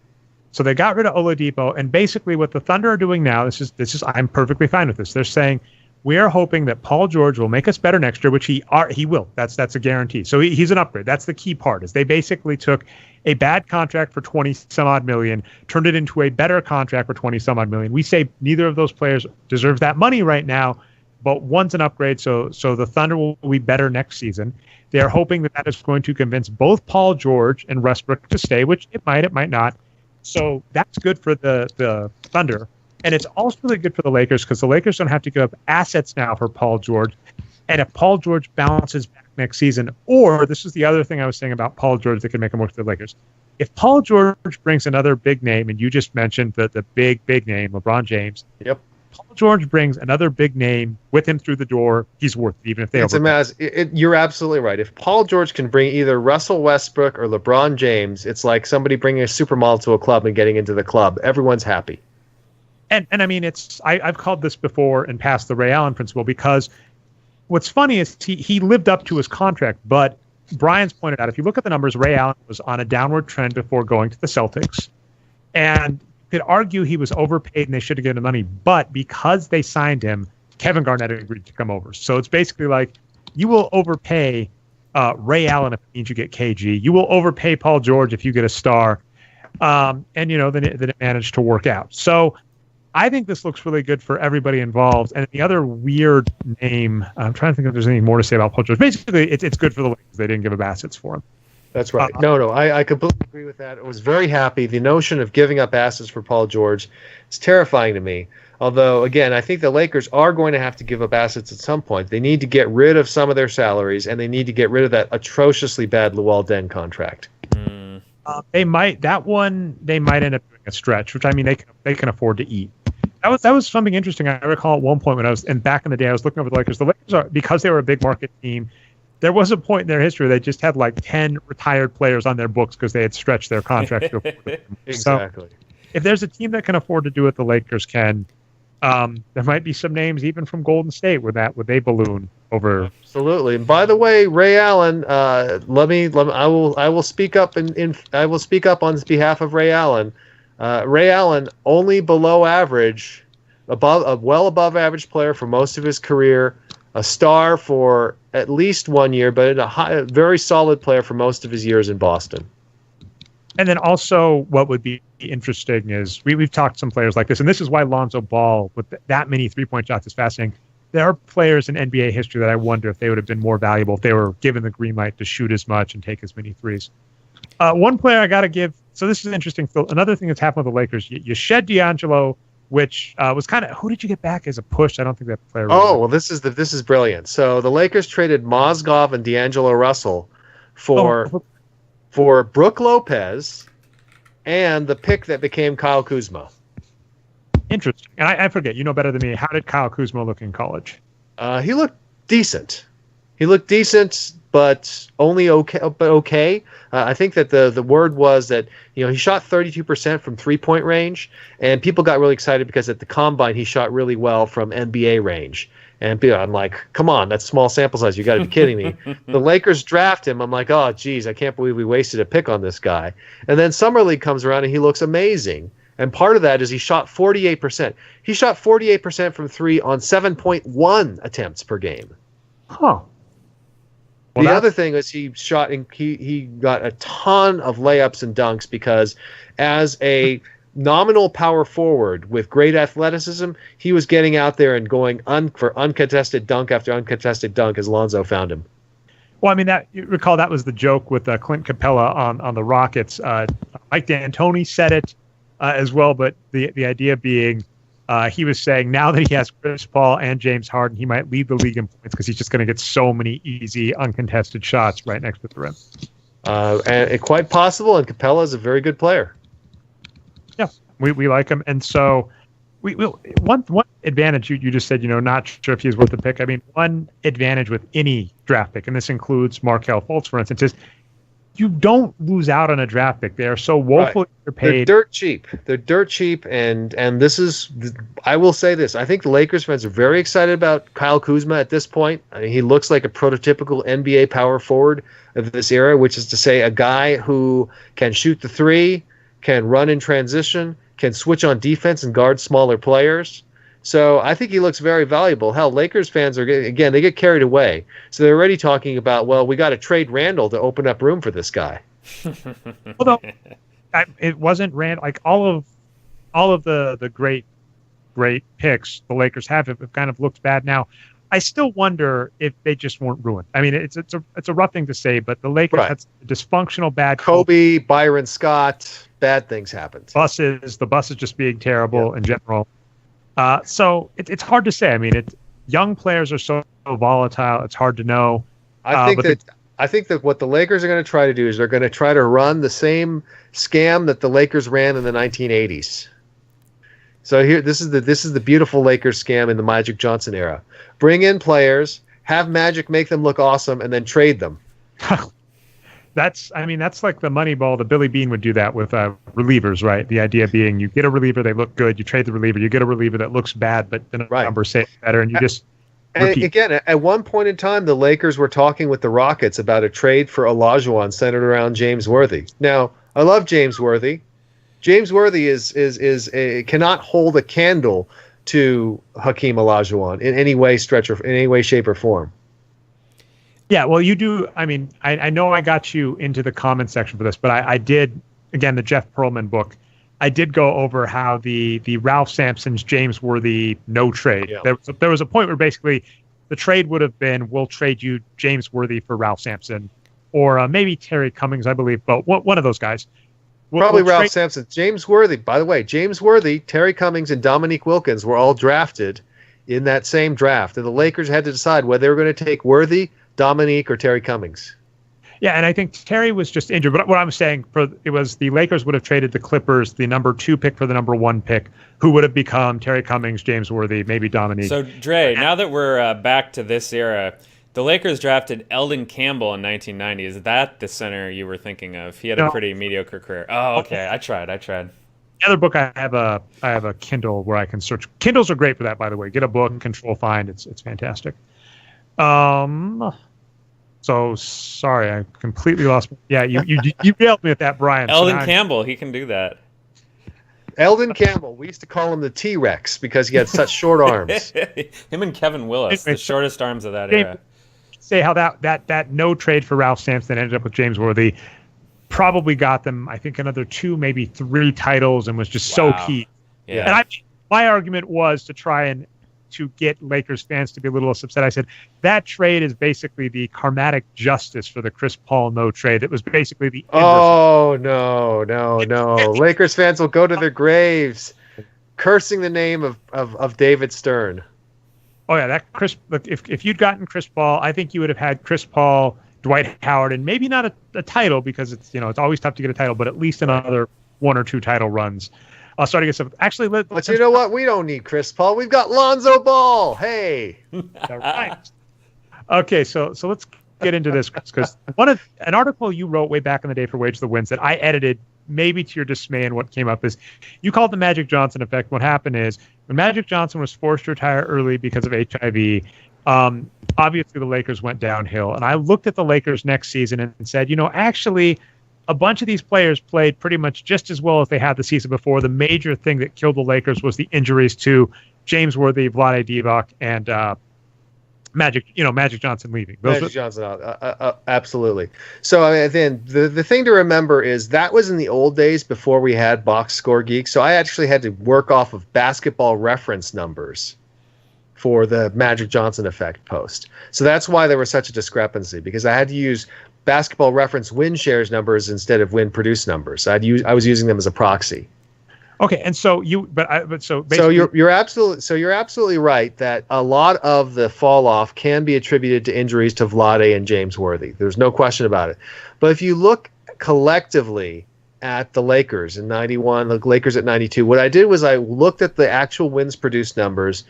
So they got rid of Oladipo, and basically what the Thunder are doing now, this is I'm perfectly fine with this. They're saying we are hoping that Paul George will make us better next year, which he will. That's a guarantee. So he's an upgrade. That's the key part. Is they basically took a bad contract for 20 some odd million, turned it into a better contract for 20 some odd million. We say neither of those players deserves that money right now, but one's an upgrade. So the Thunder will be better next season. They're hoping that is going to convince both Paul George and Westbrook to stay, which it might not. So that's good for the Thunder. And it's also really good for the Lakers because the Lakers don't have to give up assets now for Paul George. And if Paul George bounces back next season, or this is the other thing I was saying about Paul George that can make him work for the Lakers. If Paul George brings another big name, and you just mentioned the big name, LeBron James. Yep. Paul George brings another big name with him through the door. He's worth it, even if they You're absolutely right. If Paul George can bring either Russell Westbrook or LeBron James, it's like somebody bringing a supermodel to a club and getting into the club. Everyone's happy. And I mean, I've called this before and passed the Ray Allen principle because what's funny is he lived up to his contract, but Brian's pointed out, if you look at the numbers, Ray Allen was on a downward trend before going to the Celtics. And could argue he was overpaid and they should have given him money, but because they signed him, Kevin Garnett agreed to come over. So it's basically like you will overpay Ray Allen if it means you get KG. You will overpay Paul George if you get a star. And then it managed to work out. So I think this looks really good for everybody involved. And the other weird name, I'm trying to think if there's anything more to say about Paul George. Basically, it's good for the Lakers. They didn't give up assets for him. That's right. I completely agree with that. I was very happy. The notion of giving up assets for Paul George is terrifying to me. Although, again, I think the Lakers are going to have to give up assets at some point. They need to get rid of some of their salaries, and they need to get rid of that atrociously bad Luol Deng contract. They might end up doing a stretch, which I mean they can afford to eat. That was something interesting. I recall at one point back in the day, I was looking over the Lakers. The Lakers are, because they were a big market team, there was a point in their history they just had like 10 retired players on their books because they had stretched their contracts. Exactly. So if there's a team that can afford to do what the Lakers can, there might be some names even from Golden State would they balloon over. Absolutely. And by the way, Ray Allen, I will speak up I will speak up on behalf of Ray Allen. Ray Allen, only below average, well above average player for most of his career, a star for at least 1 year, but a very solid player for most of his years in Boston. And then also what would be interesting is we've talked to some players like this, and this is why Lonzo Ball with that many three-point shots is fascinating. There are players in NBA history that I wonder if they would have been more valuable if they were given the green light to shoot as much and take as many threes. One player I got to give, so this is interesting, Phil. Another thing that's happened with the Lakers, you shed D'Angelo, which was kind of, who did you get back as a push? I don't think that player. Well, this is brilliant. So the Lakers traded Mozgov and D'Angelo Russell for Brook Lopez and the pick that became Kyle Kuzma. Interesting. And I forget, you know better than me. How did Kyle Kuzma look in college? He looked decent. But only okay. I think that the word was that he shot 32% from 3-point range, and people got really excited because at the combine he shot really well from NBA range. And I'm like, come on, that's small sample size. You got to be kidding me. The Lakers draft him. I'm like, oh geez, I can't believe we wasted a pick on this guy. And then Summer League comes around and he looks amazing. And part of that is he shot 48%. He shot 48% from 3 on 7.1 attempts per game. Huh. Well, the other thing is he got a ton of layups and dunks because as a nominal power forward with great athleticism, he was getting out there and going for uncontested dunk after uncontested dunk as Lonzo found him. Well, I mean, you recall that was the joke with Clint Capella on the Rockets. Mike D'Antoni said it as well, but the idea being he was saying now that he has Chris Paul and James Harden, he might lead the league in points because he's just going to get so many easy, uncontested shots right next to the rim. And quite possible, and Capella is a very good player. Yeah, We like him, and so one advantage you just said, not sure if he's worth the pick. I mean, one advantage with any draft pick, and this includes Markelle Fultz, for instance, is you don't lose out on a draft pick. They are so woefully underpaid. They're dirt cheap. They're dirt cheap, and this is, I will say this. I think the Lakers fans are very excited about Kyle Kuzma at this point. I mean, he looks like a prototypical NBA power forward of this era, which is to say a guy who can shoot the three, can run in transition, can switch on defense and guard smaller players. So I think he looks very valuable. Hell, Lakers fans they get carried away. So they're already talking about, well, we got to trade Randall to open up room for this guy. Although it wasn't Randall. Like all of the great picks the Lakers have kind of looked bad now. I still wonder if they just weren't ruined. I mean, it's a rough thing to say, but the Lakers had dysfunctional bad Kobe, Byron Scott, bad things happened. The buses just being terrible in general. So it's hard to say. I mean, young players are so volatile. It's hard to know. I think that what the Lakers are going to try to do is they're going to try to run the same scam that the Lakers ran in the 1980s. So here, this is the beautiful Lakers scam in the Magic Johnson era. Bring in players, have Magic make them look awesome, and then trade them. That's like the Moneyball. The Billy Bean would do that with relievers, right? The idea being you get a reliever, they look good. You trade the reliever, you get a reliever that looks bad, but the numbers say better, and you just repeat. And again, at one point in time, the Lakers were talking with the Rockets about a trade for Olajuwon centered around James Worthy. Now, I love James Worthy. James Worthy cannot hold a candle to Hakeem Olajuwon in any way, shape, or form. Yeah, well, you do. I mean, I know I got you into the comment section for this, but I did, again, the Jeff Pearlman book. I did go over how the Ralph Sampson's James Worthy no trade. Yeah. There was a point where basically the trade would have been, we'll trade you James Worthy for Ralph Sampson, or maybe Terry Cummings, I believe, but one of those guys. Probably Ralph Sampson. James Worthy, by the way, Terry Cummings, and Dominique Wilkins were all drafted in that same draft, and the Lakers had to decide whether they were going to take Worthy, Dominique, or Terry Cummings. Yeah, and I think Terry was just injured. But what I'm saying, it was the Lakers would have traded the Clippers the number 2 pick for the number 1 pick, who would have become Terry Cummings, James Worthy, maybe Dominique. So, Dre, now that we're back to this era, the Lakers drafted Eldon Campbell in 1990. Is that the center you were thinking of? He had a pretty mediocre career. Oh, okay. I tried. The other book, I have a Kindle where I can search. Kindles are great for that, by the way. Get a book, Control Find. It's fantastic. So sorry, I completely lost. Yeah, you nailed me at that, Brian. Eldon Campbell, he can do that. Eldon Campbell, we used to call him the T-Rex because he had such short arms. Him and Kevin Willis, the shortest arms of that era. Say how that no trade for Ralph Sampson ended up with James Worthy probably got them, I think, another 2, maybe 3 titles, and was just so key. Yeah. And my argument was to try to get Lakers fans to be a little less upset. I said that trade is basically the karmatic justice for the Chris Paul no trade. It was basically the inverse. Oh, no. Lakers fans will go to their graves cursing the name of David Stern. Oh, yeah, if you'd gotten Chris Paul, I think you would have had Chris Paul, Dwight Howard, and maybe not a title, because it's always tough to get a title, but at least another 1 or 2 title runs. Starting to get some. Actually, but you know what? We don't need Chris Paul. We've got Lonzo Ball. Hey. Right. Okay, so let's get into this, because an article you wrote way back in the day for Wage the Winds that I edited, maybe to your dismay, and what came up is you called the Magic Johnson effect. What happened is when Magic Johnson was forced to retire early because of HIV, obviously the Lakers went downhill. And I looked at the Lakers next season and said, actually, a bunch of these players played pretty much just as well as they had the season before. The major thing that killed the Lakers was the injuries to James Worthy, Vlade Divac, and Magic Johnson leaving. Absolutely. So I mean, then the thing to remember is that was in the old days before we had Boxscore Geeks. So I actually had to work off of basketball reference numbers for the Magic Johnson effect post. So that's why there was such a discrepancy, because I had to use basketball reference win shares numbers instead of win produce numbers. I was using them as a proxy. Okay, and so you're absolutely right that a lot of the fall off can be attributed to injuries to Vlade and James Worthy. There's no question about it. But if you look collectively at the Lakers in 91, the Lakers at 92, what I did was I looked at the actual wins produced numbers,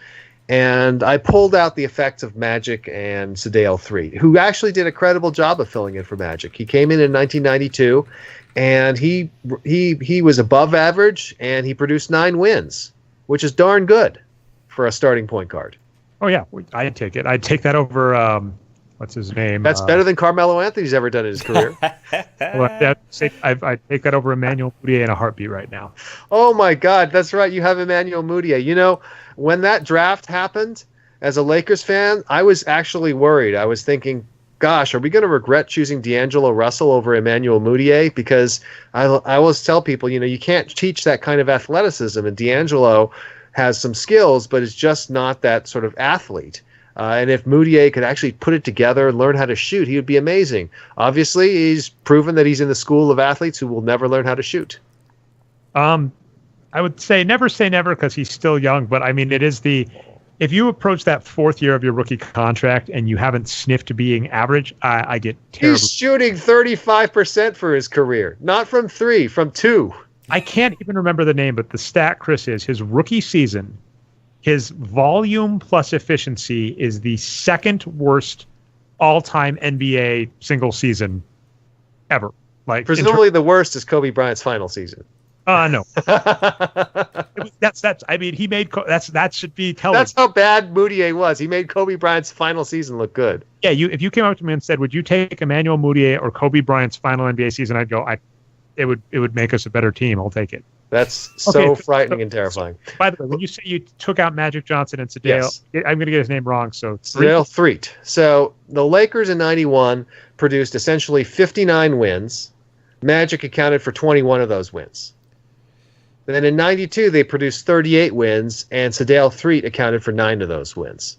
and I pulled out the effects of Magic and Sedale Threatt, who actually did a credible job of filling in for Magic. He came in 1992, and he was above average, and he produced 9 wins, which is darn good for a starting point guard. Oh, yeah. I'd take it. I'd take that over, what's his name? That's better than Carmelo Anthony's ever done in his career. I'd take that over Emmanuel Mudiay in a heartbeat right now. Oh, my God. That's right. You have Emmanuel Mudiay. You know, when that draft happened, as a Lakers fan, I was actually worried. I was thinking, gosh, are we going to regret choosing D'Angelo Russell over Emmanuel Mudiay? Because I always tell people, you know, you can't teach that kind of athleticism, and D'Angelo has some skills, but is just not that sort of athlete. And if Mudiay could actually put it together and learn how to shoot, he would be amazing. Obviously, he's proven that he's in the school of athletes who will never learn how to shoot. I would say never because he's still young, but I mean, if you approach that 4th year of your rookie contract and you haven't sniffed being average, I get terrible. He's shooting 35% for his career, not from 3, from 2. I can't even remember the name, but the stat, Chris, is his rookie season, his volume plus efficiency is the 2nd worst all-time NBA single season ever. Like, presumably the worst is Kobe Bryant's final season. No. That's. I mean, he made that should be telling. That's how bad Mudiay was. He made Kobe Bryant's final season look good. Yeah, if you came up to me and said, "Would you take Emmanuel Mudiay or Kobe Bryant's final NBA season?" I'd go, it would make us a better team. I'll take it. That's so frightening and terrifying. By the way, when you say you took out Magic Johnson and Sedale, yes. I'm going to get his name wrong. So Sedale Threatt. So the Lakers in '91 produced essentially 59 wins. Magic accounted for 21 of those wins. Then in '92 they produced 38 wins, and Sedale Threatt accounted for 9 of those wins.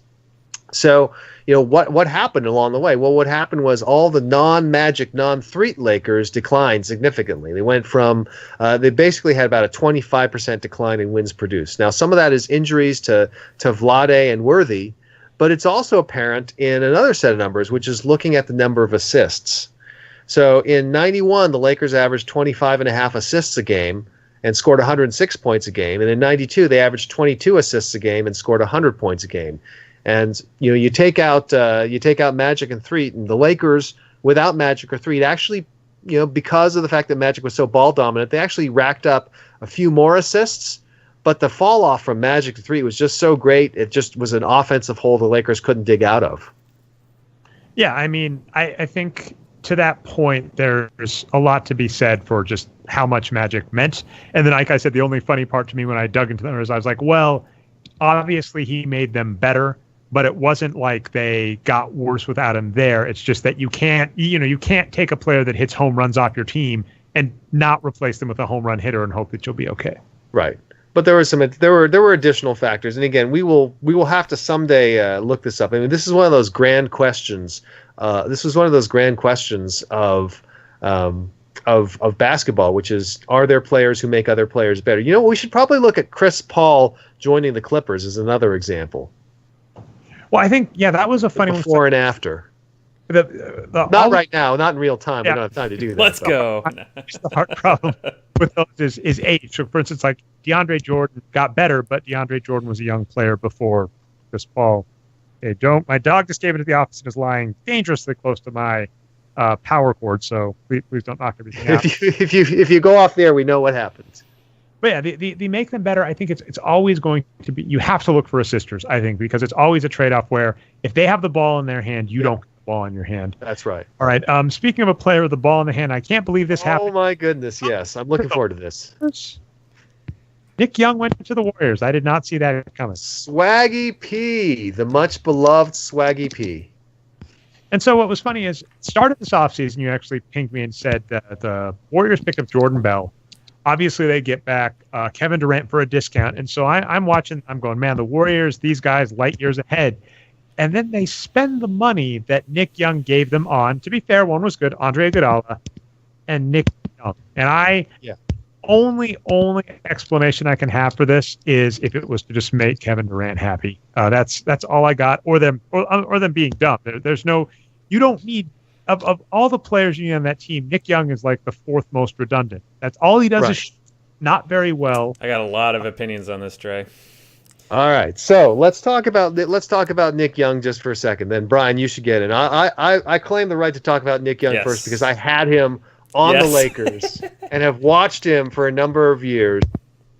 So, you know, what happened along the way? Well, what happened was all the non-Magic, non-Threatt Lakers declined significantly. They went from they basically had about a 25% decline in wins produced. Now, some of that is injuries to Vlade and Worthy, but it's also apparent in another set of numbers, which is looking at the number of assists. So in '91, the Lakers averaged 25.5 assists a game and scored 106 points a game. And in '92, they averaged 22 assists a game and scored 100 points a game. And you know, you take out Magic and Threatt, and the Lakers without Magic or Threatt actually, you know, because of the fact that Magic was so ball dominant, they actually racked up a few more assists. But the fall off from Magic to Threatt was just so great; it just was an offensive hole the Lakers couldn't dig out of. Yeah, I mean, I think to that point, there's a lot to be said for just how much Magic meant. And then, like I said, the only funny part to me when I dug into them is I was like, well, obviously he made them better, but it wasn't like they got worse without him there. It's just that you can't take a player that hits home runs off your team and not replace them with a home run hitter and hope that you'll be okay. Right. But there were additional factors, and again, we will have to someday look this up. I mean, this is one of those grand questions. This was one of those grand questions of basketball, which is, are there players who make other players better? You know, we should probably look at Chris Paul joining the Clippers as another example. Well, I think that was a funny one. Before and after. Not right now, not in real time. Yeah. We don't have time to do that. Let's go. The hard problem with those is age. So, for instance, like DeAndre Jordan got better, but DeAndre Jordan was a young player before Chris Paul. Hey, my dog just came into the office and is lying dangerously close to my power cord, so please don't knock everything out. If you go off there, we know what happens. But yeah, the make them better, I think it's always going to be, you have to look for assisters, I think, because it's always a trade-off where if they have the ball in their hand, you don't get the ball in your hand. That's right. All right, speaking of a player with the ball in the hand, I can't believe this happened. Oh my goodness, yes. I'm looking forward to this. Nick Young went to the Warriors. I did not see that coming. Swaggy P, the much beloved Swaggy P. And so what was funny is, started this offseason, you actually pinged me and said that the Warriors pick up Jordan Bell. Obviously, they get back Kevin Durant for a discount. And so I'm watching, I'm going, man, the Warriors, these guys, light years ahead. And then they spend the money that Nick Young gave them on. To be fair, one was good, Andre Iguodala and Nick Young. And only explanation I can have for this is if it was to just make Kevin Durant happy. That's all I got, or them being dumb. There's no, you don't need of all the players you need on that team, Nick Young is like the fourth most redundant. That's all he does is shoot not very well. I got a lot of opinions on this, Dre. All right, so let's talk about Nick Young just for a second. Then Brian, you should get in. I claim the right to talk about Nick Young first because I had him on the Lakers and have watched him for a number of years.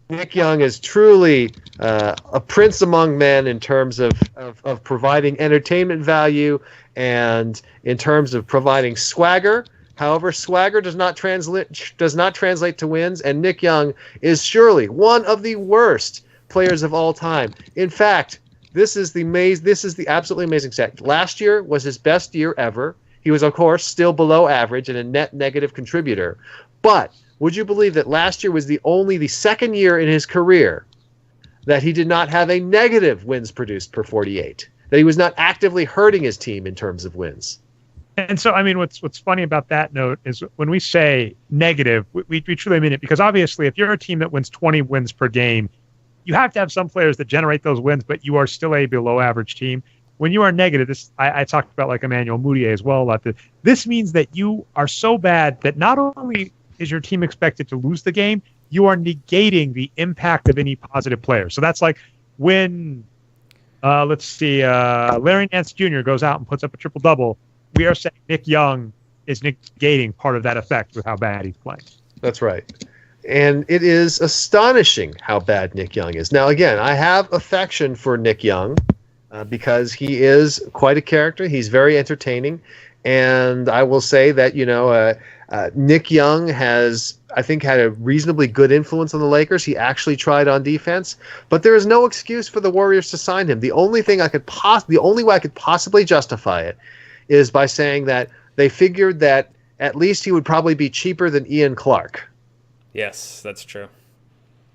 Nick Young is truly a prince among men in terms of providing entertainment value and in terms of providing swagger. However, swagger does not translate to wins, and Nick Young is surely one of the worst players of all time. In fact, this is the absolutely amazing stat. Last year was his best year ever. He was, of course, still below average and a net negative contributor. But would you believe that last year was the second year in his career that he did not have a negative wins produced per 48? That he was not actively hurting his team in terms of wins. And so, I mean, what's funny about that note is when we say negative, we truly mean it, because obviously if you're a team that wins 20 wins per game, you have to have some players that generate those wins, but you are still a below average team. When you are negative, I talked about like Emmanuel Mudiay as well a lot. This means that you are so bad that not only is your team expected to lose the game, you are negating the impact of any positive player. So that's like when, Larry Nance Jr. goes out and puts up a triple-double, we are saying Nick Young is negating part of that effect with how bad he's playing. That's right. And it is astonishing how bad Nick Young is. Now, again, I have affection for Nick Young because he is quite a character. He's very entertaining. And I will say that, Nick Young has, I think, had a reasonably good influence on the Lakers. He actually tried on defense. But there is no excuse for the Warriors to sign him. The only way I could possibly justify it is by saying that they figured that at least he would probably be cheaper than Ian Clark. Yes, that's true.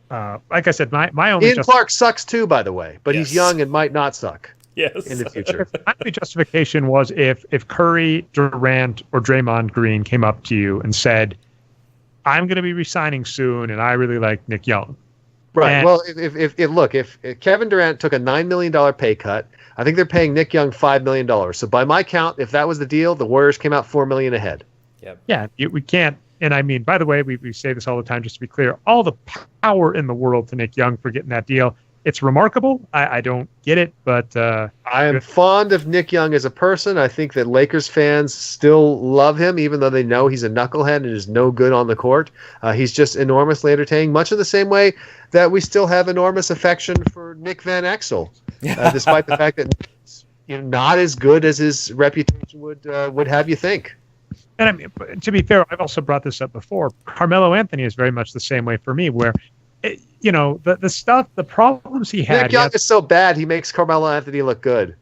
Like I said, my only Ian Clark sucks too, by the way, but he's young and might not suck. Yes. In the future. My only justification was if Curry, Durant, or Draymond Green came up to you and said, "I'm going to be resigning soon, and I really like Nick Young." Right. And, well, if Kevin Durant took a $9 million pay cut, I think they're paying Nick Young $5 million. So by my count, if that was the deal, the Warriors came out $4 million ahead. Yep. Yeah, we can't. And I mean, by the way, we say this all the time, just to be clear, all the power in the world to Nick Young for getting that deal. It's remarkable. I don't get it, but I am fond of Nick Young as a person. I think that Lakers fans still love him, even though they know he's a knucklehead and is no good on the court. He's just enormously entertaining, much in the same way that we still have enormous affection for Nick Van Exel, despite the fact that he's not as good as his reputation would have you think. And I mean, to be fair, I've also brought this up before. Carmelo Anthony is very much the same way for me, where, the problems he had. Nick Young is so bad, he makes Carmelo Anthony look good.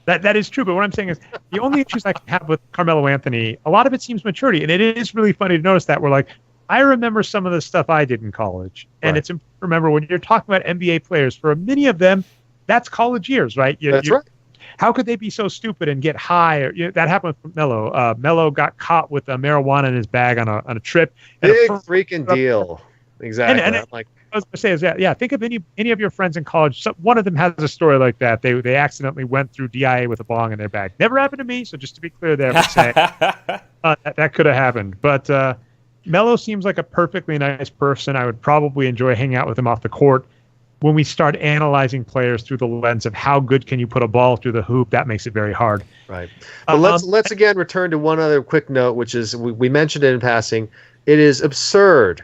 That is true, but what I'm saying is the only issues I can have with Carmelo Anthony, a lot of it seems maturity, and it is really funny to notice that. We're like, I remember some of the stuff I did in college, and it's important to remember when you're talking about NBA players, for many of them, that's college years, right? That's right. How could they be so stupid and get high? That happened with Melo. Melo got caught with marijuana in his bag on a trip. Big freaking deal. Exactly. And I was going to say is that, think of any of your friends in college. One of them has a story like that. They accidentally went through DIA with a bong in their bag. Never happened to me. So just to be clear there, that could have happened. But Melo seems like a perfectly nice person. I would probably enjoy hanging out with him off the court. When we start analyzing players through the lens of how good can you put a ball through the hoop, that makes it very hard. Right. But let's again return to one other quick note, which is we mentioned it in passing. It is absurd,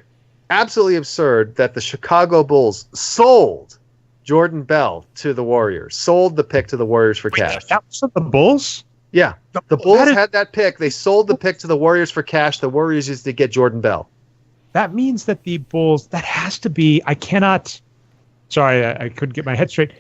absolutely absurd, that the Chicago Bulls sold Jordan Bell to the Warriors, sold the pick to the Warriors for cash. That was the Bulls? Yeah. The Bulls had that pick. They sold the pick to the Warriors for cash. The Warriors used to get Jordan Bell. That means that the Bulls, that has to be, I couldn't get my head straight.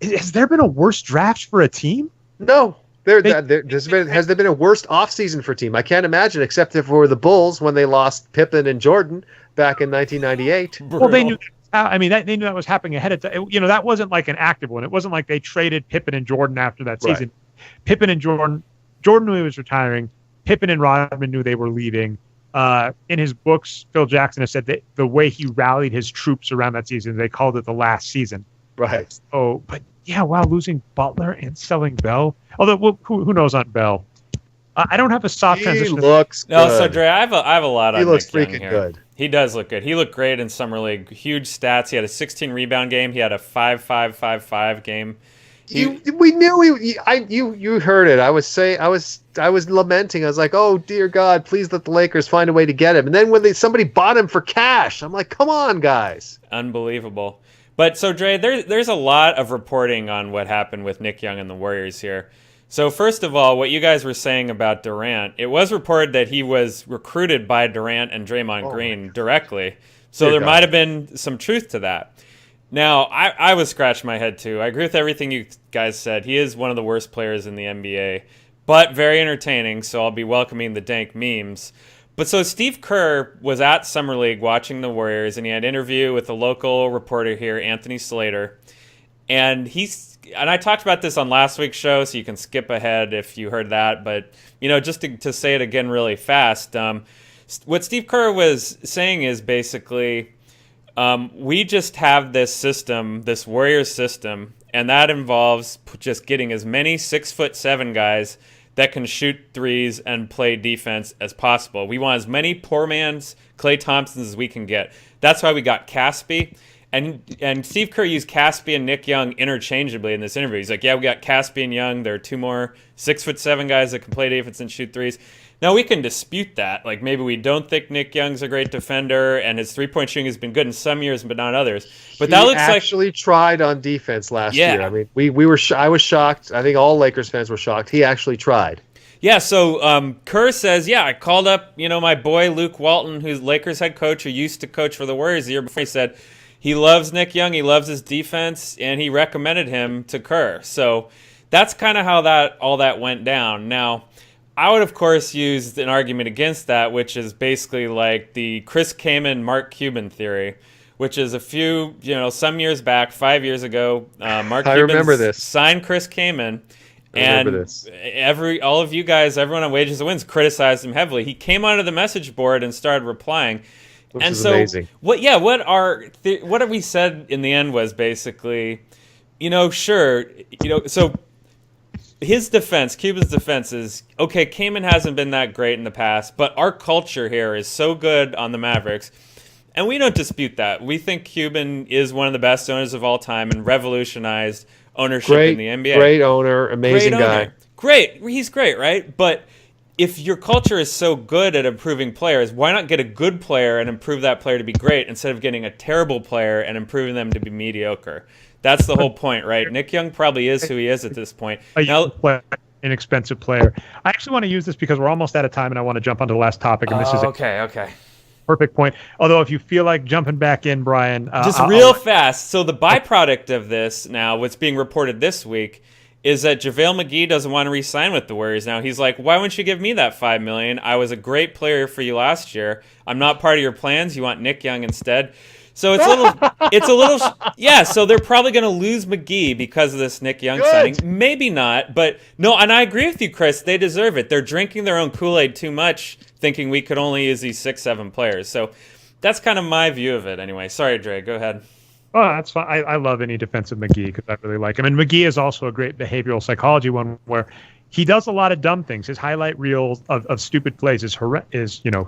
Has there been a worse draft for a team? No. Has there been a worse offseason for a team? I can't imagine, except for the Bulls when they lost Pippen and Jordan back in 1998. Well, they knew. They knew that was happening ahead of time. That wasn't like an active one. It wasn't like they traded Pippen and Jordan after that season. Right. Pippen and Jordan knew he was retiring. Pippen and Rodman knew they were leaving. In his books, Phil Jackson has said that the way he rallied his troops around that season, they called it the last season. Right. Oh, but yeah, wow, losing Butler and selling Bell. Although, who knows on Bell? I don't have a soft He transition. looks good. No, so Dre, I have a lot on He looks Nick Young freaking here. good. He does look good. He looked great in summer league. Huge stats. He had a 16 rebound game. He had a 5-5-5-5 game. We knew you heard it. I was lamenting. I was like, oh dear God, please let the Lakers find a way to get him. And then when somebody bought him for cash, I'm like, come on, guys. Unbelievable. But so Dre, there's a lot of reporting on what happened with Nick Young and the Warriors here. So first of all, what you guys were saying about Durant, it was reported that he was recruited by Durant and Draymond Green directly. So there might have been some truth to that. Now, I was scratching my head too. I agree with everything you guys said. He is one of the worst players in the NBA, but very entertaining, so I'll be welcoming the dank memes. But so Steve Kerr was at Summer League watching the Warriors, and he had an interview with a local reporter here, Anthony Slater. And I talked about this on last week's show, so you can skip ahead if you heard that. But, just to say it again really fast, what Steve Kerr was saying is basically, we just have this system, this Warriors system, and that involves just getting as many 6'7" guys that can shoot threes and play defense as possible. We want as many poor man's Klay Thompsons as we can get. That's why we got Caspi. And Steve Kerr used Caspi and Nick Young interchangeably in this interview. He's like, yeah, we got Caspi and Young. There are two more 6'7" guys that can play defense and shoot threes. Now, we can dispute that. Like, maybe we don't think Nick Young's a great defender, and his three-point shooting has been good in some years, but not others. But that looks like... He actually tried on defense last year. I mean, we were. I was shocked. I think all Lakers fans were shocked. He actually tried. Yeah, so Kerr says, I called up, my boy Luke Walton, who's Lakers head coach, who used to coach for the Warriors the year before. He said he loves Nick Young, he loves his defense, and he recommended him to Kerr. So that's kind of how all that went down. Now, I would, of course, use an argument against that, which is basically like the Chris Kaman, Mark Cuban theory, which is some years back, 5 years ago, Mark Cuban signed Chris Kaman, and all of you guys, everyone on Wages and Wins, criticized him heavily. He came onto the message board and started replying. Which is amazing. What we said in the end was basically, so his defense, Cuban's defense is, okay, Kaman hasn't been that great in the past, but our culture here is so good on the Mavericks, and we don't dispute that. We think Cuban is one of the best owners of all time and revolutionized ownership in the NBA. Great owner, amazing guy. Great, he's great, right? But if your culture is so good at improving players, why not get a good player and improve that player to be great instead of getting a terrible player and improving them to be mediocre? That's the whole point, right? Nick Young probably is who he is at this point. Inexpensive player. I actually want to use this because we're almost out of time, and I want to jump onto the last topic. And this is okay. Perfect point. Although, if you feel like jumping back in, Brian, real fast. So the byproduct of this now, what's being reported this week, is that JaVale McGee doesn't want to re-sign with the Warriors now. He's like, why wouldn't you give me that $5 million? I was a great player for you last year. I'm not part of your plans. You want Nick Young instead. So it's a little, yeah. So they're probably going to lose McGee because of this Nick Young signing. Maybe not, but no. And I agree with you, Chris. They deserve it. They're drinking their own Kool-Aid too much, thinking we could only use these 6-7 players. So that's kind of my view of it. Anyway, sorry, Dre. Go ahead. Oh, that's fine. I love any defensive McGee because I really like him. And McGee is also a great behavioral psychology one where he does a lot of dumb things. His highlight reels of stupid plays is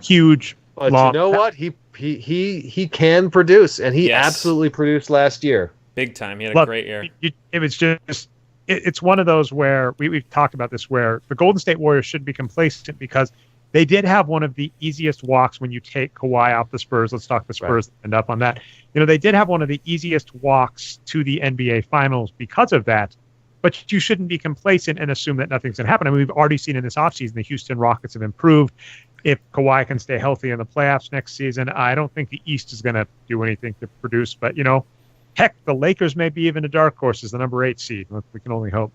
huge. But long. You know what? He can produce, and he absolutely produced last year. Big time. He had a great year. It was just it's one of those where we've talked about this, where the Golden State Warriors should be complacent because they did have one of the easiest walks when you take Kawhi off the Spurs. Let's talk the Spurs and up on that. They did have one of the easiest walks to the NBA Finals because of that. But you shouldn't be complacent and assume that nothing's going to happen. I mean, we've already seen in this offseason the Houston Rockets have improved. If Kawhi can stay healthy in the playoffs next season, I don't think the East is going to do anything to produce. But, heck, the Lakers may be even a dark horse as the number 8 seed. We can only hope.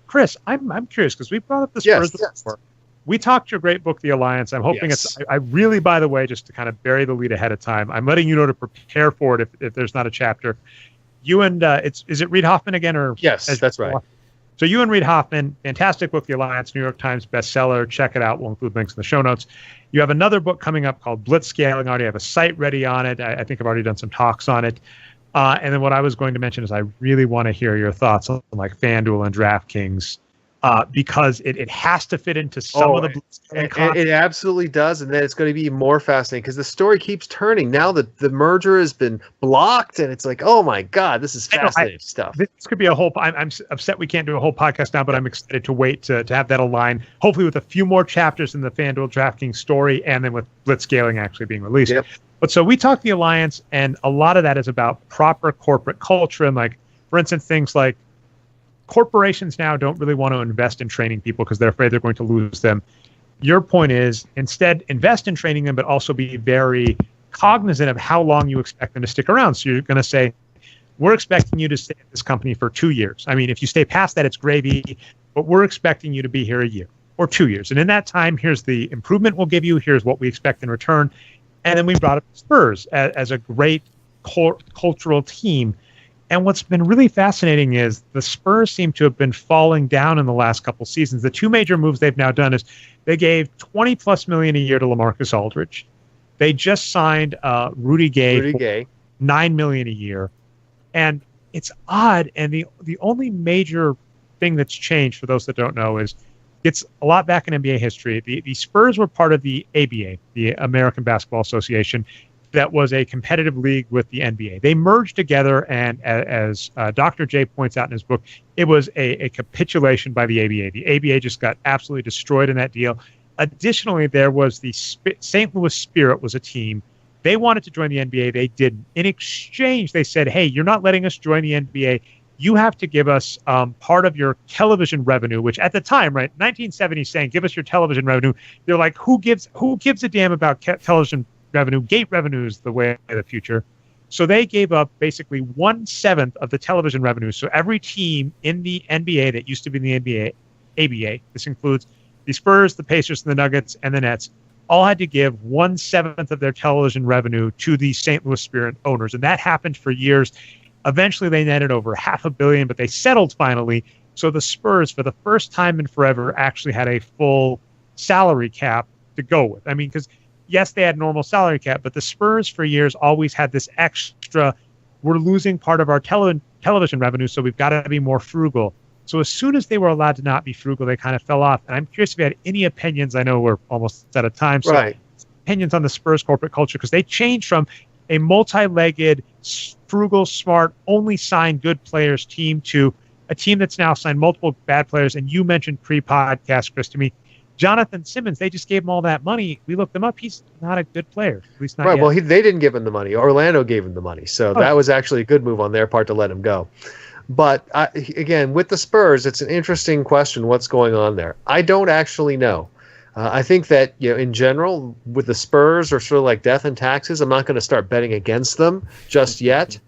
Chris, I'm curious because we brought up the Spurs before. We talked your great book, The Alliance. I'm hoping I really, by the way, just to kind of bury the lead ahead of time, I'm letting you know to prepare for it if there's not a chapter. You and is it Reid Hoffman again? Or yes, that's right. So you and Reid Hoffman, fantastic book, The Alliance, New York Times bestseller. Check it out. We'll include links in the show notes. You have another book coming up called Blitzscaling. I already have a site ready on it. I think I've already done some talks on it. And then what I was going to mention is I really want to hear your thoughts on like FanDuel and DraftKings because it has to fit into some of the blitzscaling. It absolutely does, and then it's going to be more fascinating because the story keeps turning. Now that the merger has been blocked, and it's like, oh my god, this is fascinating stuff. This could be a whole. I'm upset we can't do a whole podcast now, but I'm excited to wait to have that align. Hopefully, with a few more chapters in the FanDuel DraftKings story, and then with blitzscaling actually being released. Yep. But so we talked the Alliance, and a lot of that is about proper corporate culture, and like, for instance, things like corporations now don't really want to invest in training people because they're afraid they're going to lose them. Your point is instead invest in training them, but also be very cognizant of how long you expect them to stick around. So you're going to say, we're expecting you to stay at this company for 2 years. I mean, if you stay past that, it's gravy, but we're expecting you to be here a year or 2 years. And in that time, here's the improvement we'll give you. Here's what we expect in return. And then we brought up Spurs as a great cultural team. And what's been really fascinating is the Spurs seem to have been falling down in the last couple seasons. The two major moves they've now done is they gave $20+ million a year to LaMarcus Aldridge. They just signed Rudy Gay for $9 million a year. And it's odd. And the only major thing that's changed, for those that don't know, is it's a lot back in NBA history. The Spurs were part of the ABA, the American Basketball Association, that was a competitive league with the NBA. They merged together, and as Dr. J points out in his book, it was a capitulation by the ABA. The ABA just got absolutely destroyed in that deal. Additionally, there was the St. Louis Spirit was a team. They wanted to join the NBA. They didn't. In exchange, they said, hey, you're not letting us join the NBA. You have to give us part of your television revenue, which at the time, right, 1970, saying, give us your television revenue. They're like, who gives a damn about television revenue? Gate revenue is the way of the future. So they gave up basically 1/7 of the television revenue. So every team in the NBA that used to be in the ABA, this includes the Spurs, the Pacers, and the Nuggets, and the Nets, all had to give 1/7 of their television revenue to the St. Louis Spirit owners. And that happened for years. Eventually they netted over $500 million, but they settled finally. So the Spurs, for the first time in forever, actually had a full salary cap to go with. I mean, because yes, they had normal salary cap, but the Spurs for years always had this extra, we're losing part of our television revenue, so we've got to be more frugal. So as soon as they were allowed to not be frugal, they kind of fell off. And I'm curious if you had any opinions. I know we're almost out of time. So right. Opinions on the Spurs corporate culture, because they changed from a multi-legged, frugal, smart, only sign good players team to a team that's now signed multiple bad players. And you mentioned pre-podcast, Chris, to me, Jonathan Simmons, they just gave him all that money. We looked him up. He's not a good player, at least not right. yet. Well, they didn't give him the money. Orlando gave him the money. So that was actually a good move on their part to let him go. But again, with the Spurs, it's an interesting question. What's going on there? I don't actually know. I think that, in general, with the Spurs are sort of like death and taxes. I'm not going to start betting against them just yet.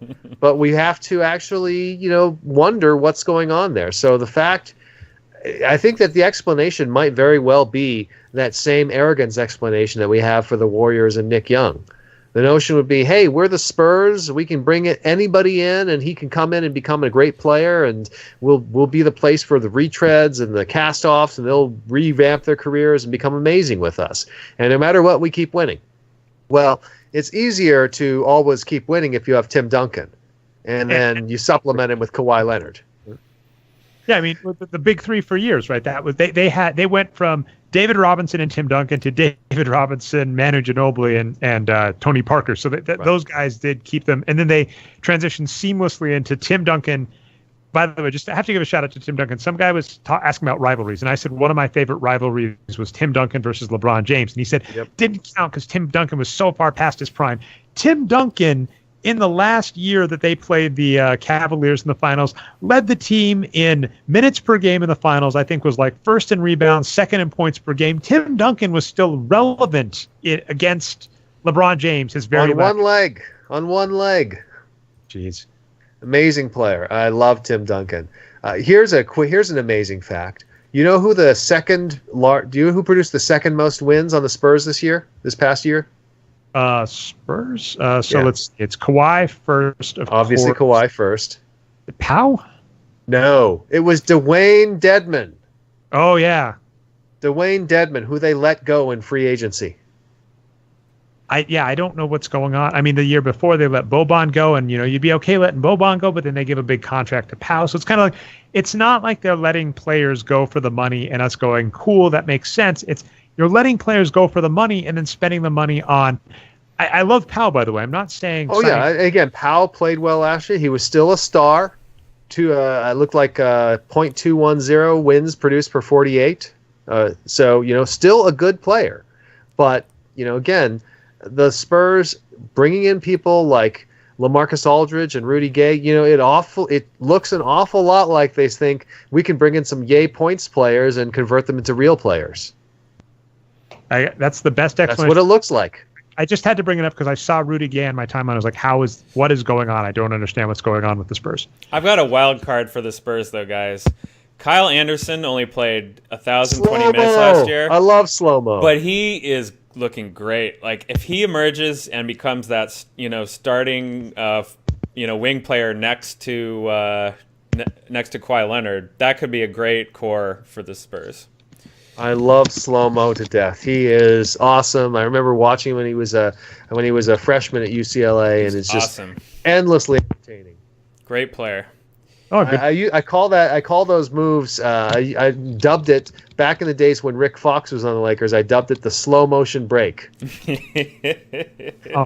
But we have to actually, wonder what's going on there. So I think that the explanation might very well be that same arrogance explanation that we have for the Warriors and Nick Young. The notion would be, hey, we're the Spurs. We can bring anybody in, and he can come in and become a great player, and we'll be the place for the retreads and the cast-offs, and they'll revamp their careers and become amazing with us. And no matter what, we keep winning. Well, it's easier to always keep winning if you have Tim Duncan, and then you supplement him with Kawhi Leonard. Yeah, I mean, the big three for years, right? That was they went from David Robinson and Tim Duncan to David Robinson, Manu Ginobili, and Tony Parker. So those guys did keep them, and then they transitioned seamlessly into Tim Duncan. By the way, just I have to give a shout out to Tim Duncan. Some guy was asking about rivalries, and I said one of my favorite rivalries was Tim Duncan versus LeBron James, and he said didn't count because Tim Duncan was so far past his prime. Tim Duncan, in the last year that they played the Cavaliers in the finals, led the team in minutes per game in the finals. I think was like first in rebounds, second in points per game. Tim Duncan was still relevant against LeBron James. On one leg. Jeez. Amazing player. I love Tim Duncan. Here's an amazing fact. You know who do you know who produced the second most wins on the Spurs this past year? Spurs. It's Kawhi first. Obviously, Kawhi first. Powell? No, it was Dwayne Dedmon. Oh yeah, Dwayne Dedmon, who they let go in free agency. I don't know what's going on. I mean, the year before they let Boban go, and you'd be okay letting Boban go, but then they give a big contract to Powell. So it's kind of like, it's not like they're letting players go for the money and us going, cool, that makes sense. It's you're letting players go for the money and then spending the money on. I love Powell, by the way. I'm not saying. Oh yeah, again, Powell played well last year. He was still a star. It looked like .210 wins produced per 48. So still a good player, but again. The Spurs bringing in people like LaMarcus Aldridge and Rudy Gay, it looks an awful lot like they think we can bring in some yay points players and convert them into real players. That's the best explanation. That's what it looks like. I just had to bring it up because I saw Rudy Gay on my timeline. I was like, what is going on? I don't understand what's going on with the Spurs. I've got a wild card for the Spurs, though, guys. Kyle Anderson only played 1,020 minutes last year. I love slow-mo. But he is looking great. Like, if he emerges and becomes that starting wing player next to Kawhi Leonard, that could be a great core for the Spurs. I love slow-mo to death. He is awesome. I remember watching him when he was a freshman at UCLA, and it's just awesome. Endlessly entertaining. Great player. Oh, I call those moves. I dubbed it back in the days when Rick Fox was on the Lakers. I dubbed it the slow motion break.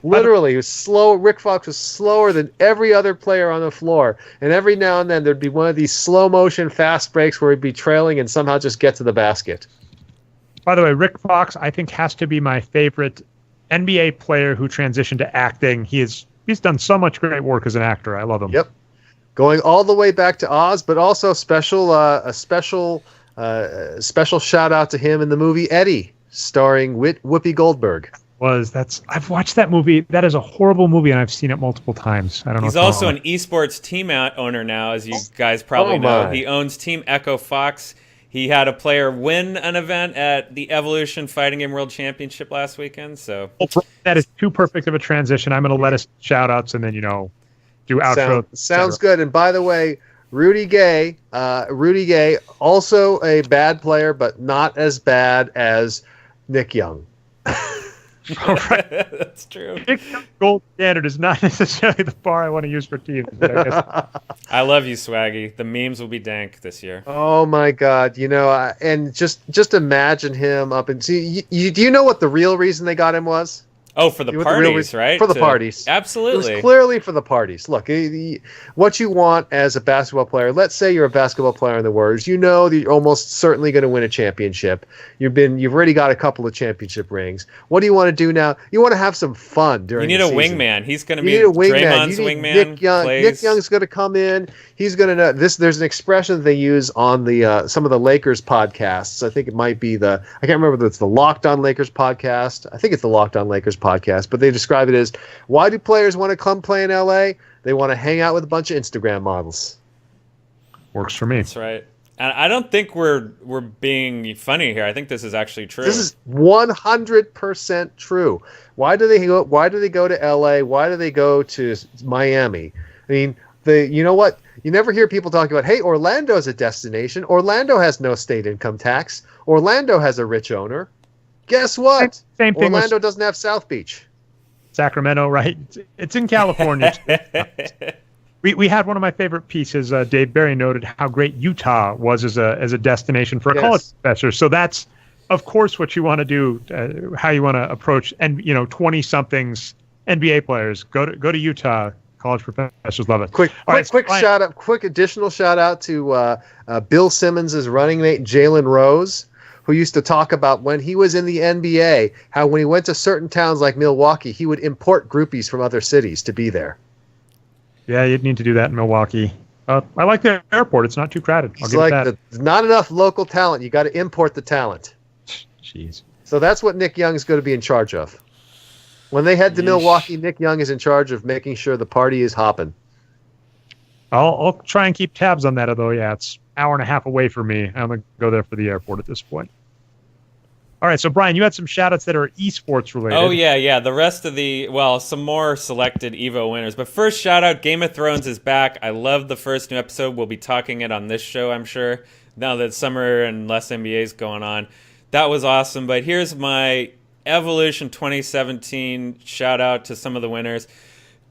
Literally, it was slow. Rick Fox was slower than every other player on the floor, and every now and then there'd be one of these slow motion fast breaks where he'd be trailing and somehow just get to the basket. By the way, Rick Fox, I think, has to be my favorite NBA player who transitioned to acting. He's done so much great work as an actor. I love him. Yep. Going all the way back to Oz, but also a special shout out to him in the movie Eddie, starring Whoopi Goldberg. I've watched that movie. That is a horrible movie, and I've seen it multiple times. I don't know. He's also an esports team owner now, as you guys probably know. He owns Team Echo Fox. He had a player win an event at the Evolution Fighting Game World Championship last weekend. So that is too perfect of a transition. I'm going to let us shout outs and then do outro. Sounds good. And by the way, Rudy Gay, also a bad player, but not as bad as Nick Young. Right. That's true. Nick Young's gold standard is not necessarily the bar I want to use for teams. I love you, Swaggy. The memes will be dank this year. Oh my God! And just imagine him up and see. Do you know what the real reason they got him was? Oh, for the parties, right? For the parties. Absolutely. It was clearly for the parties. Look, what you want as a basketball player, let's say you're a basketball player in the Warriors, you know that you're almost certainly going to win a championship. You've already got a couple of championship rings. What do you want to do now? You want to have some fun during the season. You need a wingman. He's going to be Draymond's wingman. Nick Young's going to come in. He's going to know this. There's an expression that they use on the some of the Lakers podcasts. I think it might be I can't remember if it's the Locked On Lakers podcast. I think it's the Locked On Lakers podcast, but they describe it as, why do players want to come play in LA? They want to hang out with a bunch of Instagram models. Works for me. That's right. And I don't think we're being funny here. I think this is actually true. This is 100% true. Why do they go to LA? Why do they go to Miami? I mean, you know what? You never hear people talking about, hey, Orlando's a destination. Orlando has no state income tax. Orlando has a rich owner. Guess what? Same thing. Orlando doesn't have South Beach. Sacramento, right? It's in California. We had one of my favorite pieces. Dave Barry noted how great Utah was as a destination for a college professor. So that's, of course, what you want to do. How you want to approach, and 20-somethings NBA players go to Utah. College professors love it. Quick additional shout out to Bill Simmons' running mate Jalen Rose, who used to talk about when he was in the NBA, how when he went to certain towns like Milwaukee, he would import groupies from other cities to be there. Yeah, you'd need to do that in Milwaukee. I like the airport. It's not too crowded. I'll give it that. There's not enough local talent. You got to import the talent. Jeez. So that's what Nick Young is going to be in charge of. When they head to Milwaukee, Nick Young is in charge of making sure the party is hopping. I'll try and keep tabs on that, although, it's an hour and a half away from me. I'm going to go there for the airport at this point. All right, so Brian, you had some shout-outs that are esports related. Oh, yeah. The rest of some more selected EVO winners. But first shout-out, Game of Thrones is back. I love the first new episode. We'll be talking it on this show, I'm sure, now that summer and less NBA is going on. That was awesome. But here's my Evolution 2017. Shout out to some of the winners.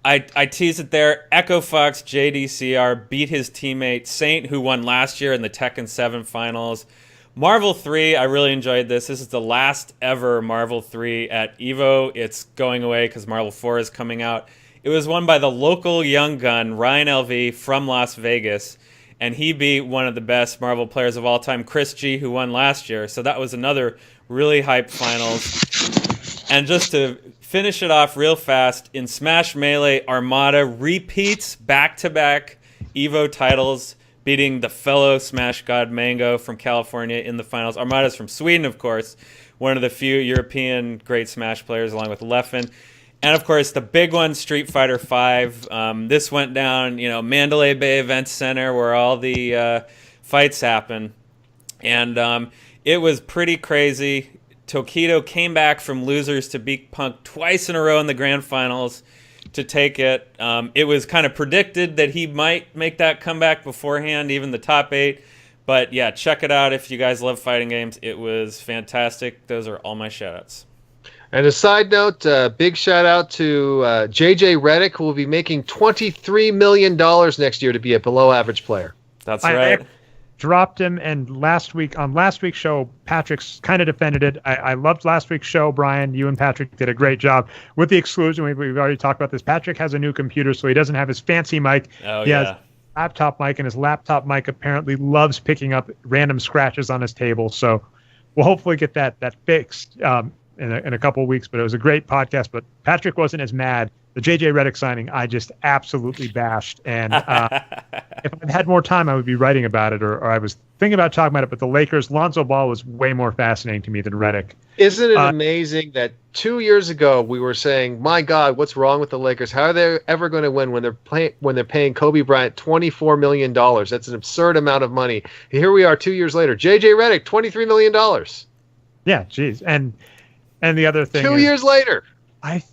I teased it there. Echo Fox JDCR beat his teammate Saint, who won last year in the Tekken 7 finals. Marvel 3, I really enjoyed this. This is the last ever Marvel 3 at EVO. It's going away because Marvel 4 is coming out. It was won by the local young gun, Ryan LV from Las Vegas, and he beat one of the best Marvel players of all time, Chris G, who won last year. So that was another really hyped finals. And just to finish it off real fast, in Smash Melee, Armada repeats back-to-back EVO titles, beating the fellow Smash god Mango from California in the finals. Armada's from Sweden, of course, one of the few European great Smash players, along with Leffen. And, of course, the big one, Street Fighter V. This went down, Mandalay Bay Event Center, where all the fights happen. And it was pretty crazy. Tokido came back from losers to beat Punk twice in a row in the grand finals to take it. It was kind of predicted that he might make that comeback beforehand, even the top 8. But yeah, check it out if you guys love fighting games. It was fantastic. Those are all my shout-outs. And a side note, big shout out to JJ Redick, who will be making $23 million next year to be a below average player. That's right. I dropped him, and on last week's show, Patrick's kind of defended it. I loved last week's show, Brian. You and Patrick did a great job. With the exclusion, we've already talked about this. Patrick has a new computer, so he doesn't have his fancy mic. He has a laptop mic, and his laptop mic apparently loves picking up random scratches on his table. So we'll hopefully get that fixed in a couple of weeks. But it was a great podcast. But Patrick wasn't as mad. The JJ Redick signing, I just absolutely bashed. And if I had more time, I would be writing about it, or I was thinking about talking about it. But the Lakers, Lonzo Ball was way more fascinating to me than Redick. Isn't it amazing that 2 years ago we were saying, "My God, what's wrong with the Lakers? How are they ever going to win when they're paying Kobe Bryant $24 million? That's an absurd amount of money." Here we are 2 years later. JJ Redick, $23 million. Yeah, geez. And the other thing, 2 years later, I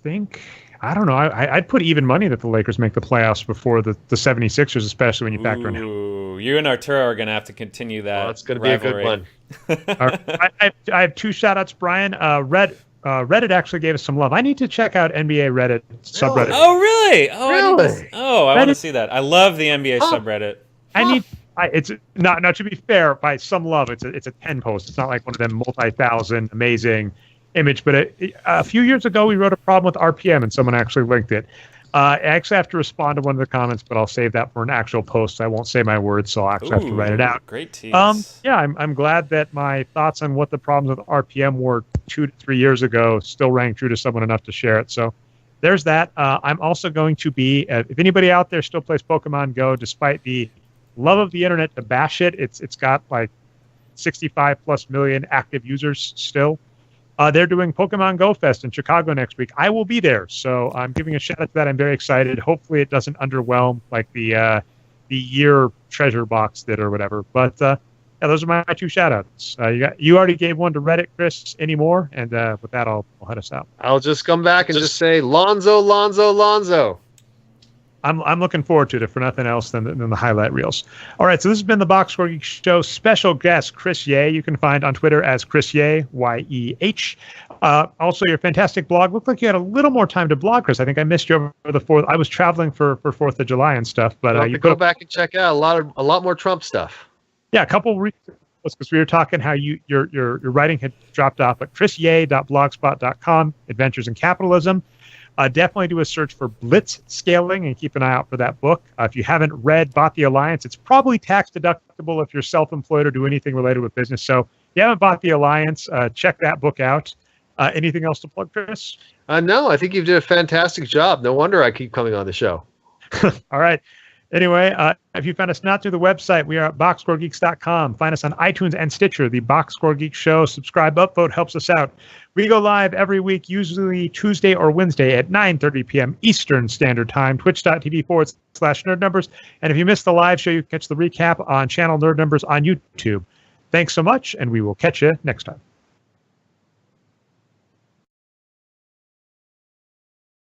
think. I don't know. I'd put even money that the Lakers make the playoffs before the 76ers, especially when you factor in. You and Arturo are going to have to continue that. Well, it's going to be a good one. Right. I have two shout-outs, Brian. Reddit actually gave us some love. I need to check out NBA Reddit subreddit. Oh, really? I want to see that. I love the NBA subreddit. It's not to be fair, by some love, it's a 10 post. It's not like one of them multi-thousand amazing image, but a few years ago we wrote a problem with RPM and someone actually linked it. I actually have to respond to one of the comments, but I'll save that for an actual post. I won't say my words, so I'll actually have to write it out. Great tease. I'm glad that my thoughts on what the problems with RPM were 2 to 3 years ago still rang true to someone enough to share it. So there's that. I'm also going to be, if anybody out there still plays Pokemon Go, despite the love of the internet to bash it, it's got like 65 plus million active users still. They're doing Pokemon Go Fest in Chicago next week. I will be there, so I'm giving a shout out to that. I'm very excited. Hopefully, it doesn't underwhelm like the year treasure box did or whatever. But those are my two shout outs. You already gave one to Reddit, Chris. Any more? And with that, I'll head us out. I'll just come back and just say Lonzo, Lonzo, Lonzo. I'm looking forward to it, if for nothing else than the highlight reels. All right, so this has been the Boxscore Geeks Show. Special guest Chris Ye, you can find on Twitter as Chris Ye, Y-E-H. Also, your fantastic blog. Looked like you had a little more time to blog, Chris. I think I missed you over the 4th. I was traveling for 4th of July and stuff. But you go back and check out a lot more Trump stuff. Yeah, a couple of reasons, because we were talking how your writing had dropped off. But chrisye.blogspot.com, Adventures in Capitalism. Definitely do a search for Blitz Scaling and keep an eye out for that book. If you haven't bought The Alliance, it's probably tax deductible if you're self-employed or do anything related with business. So if you haven't bought The Alliance, check that book out. Anything else to plug, Chris? No, I think you did a fantastic job. No wonder I keep coming on the show. All right. Anyway, if you found us not through the website, we are at boxscoregeeks.com. Find us on iTunes and Stitcher, the Boxscore Geeks Show. Subscribe, upvote, helps us out. We go live every week, usually Tuesday or Wednesday at 9:30 p.m. Eastern Standard Time, twitch.tv/Nerd Numbers. And if you missed the live show, you can catch the recap on channel Nerd Numbers on YouTube. Thanks so much, and we will catch you next time.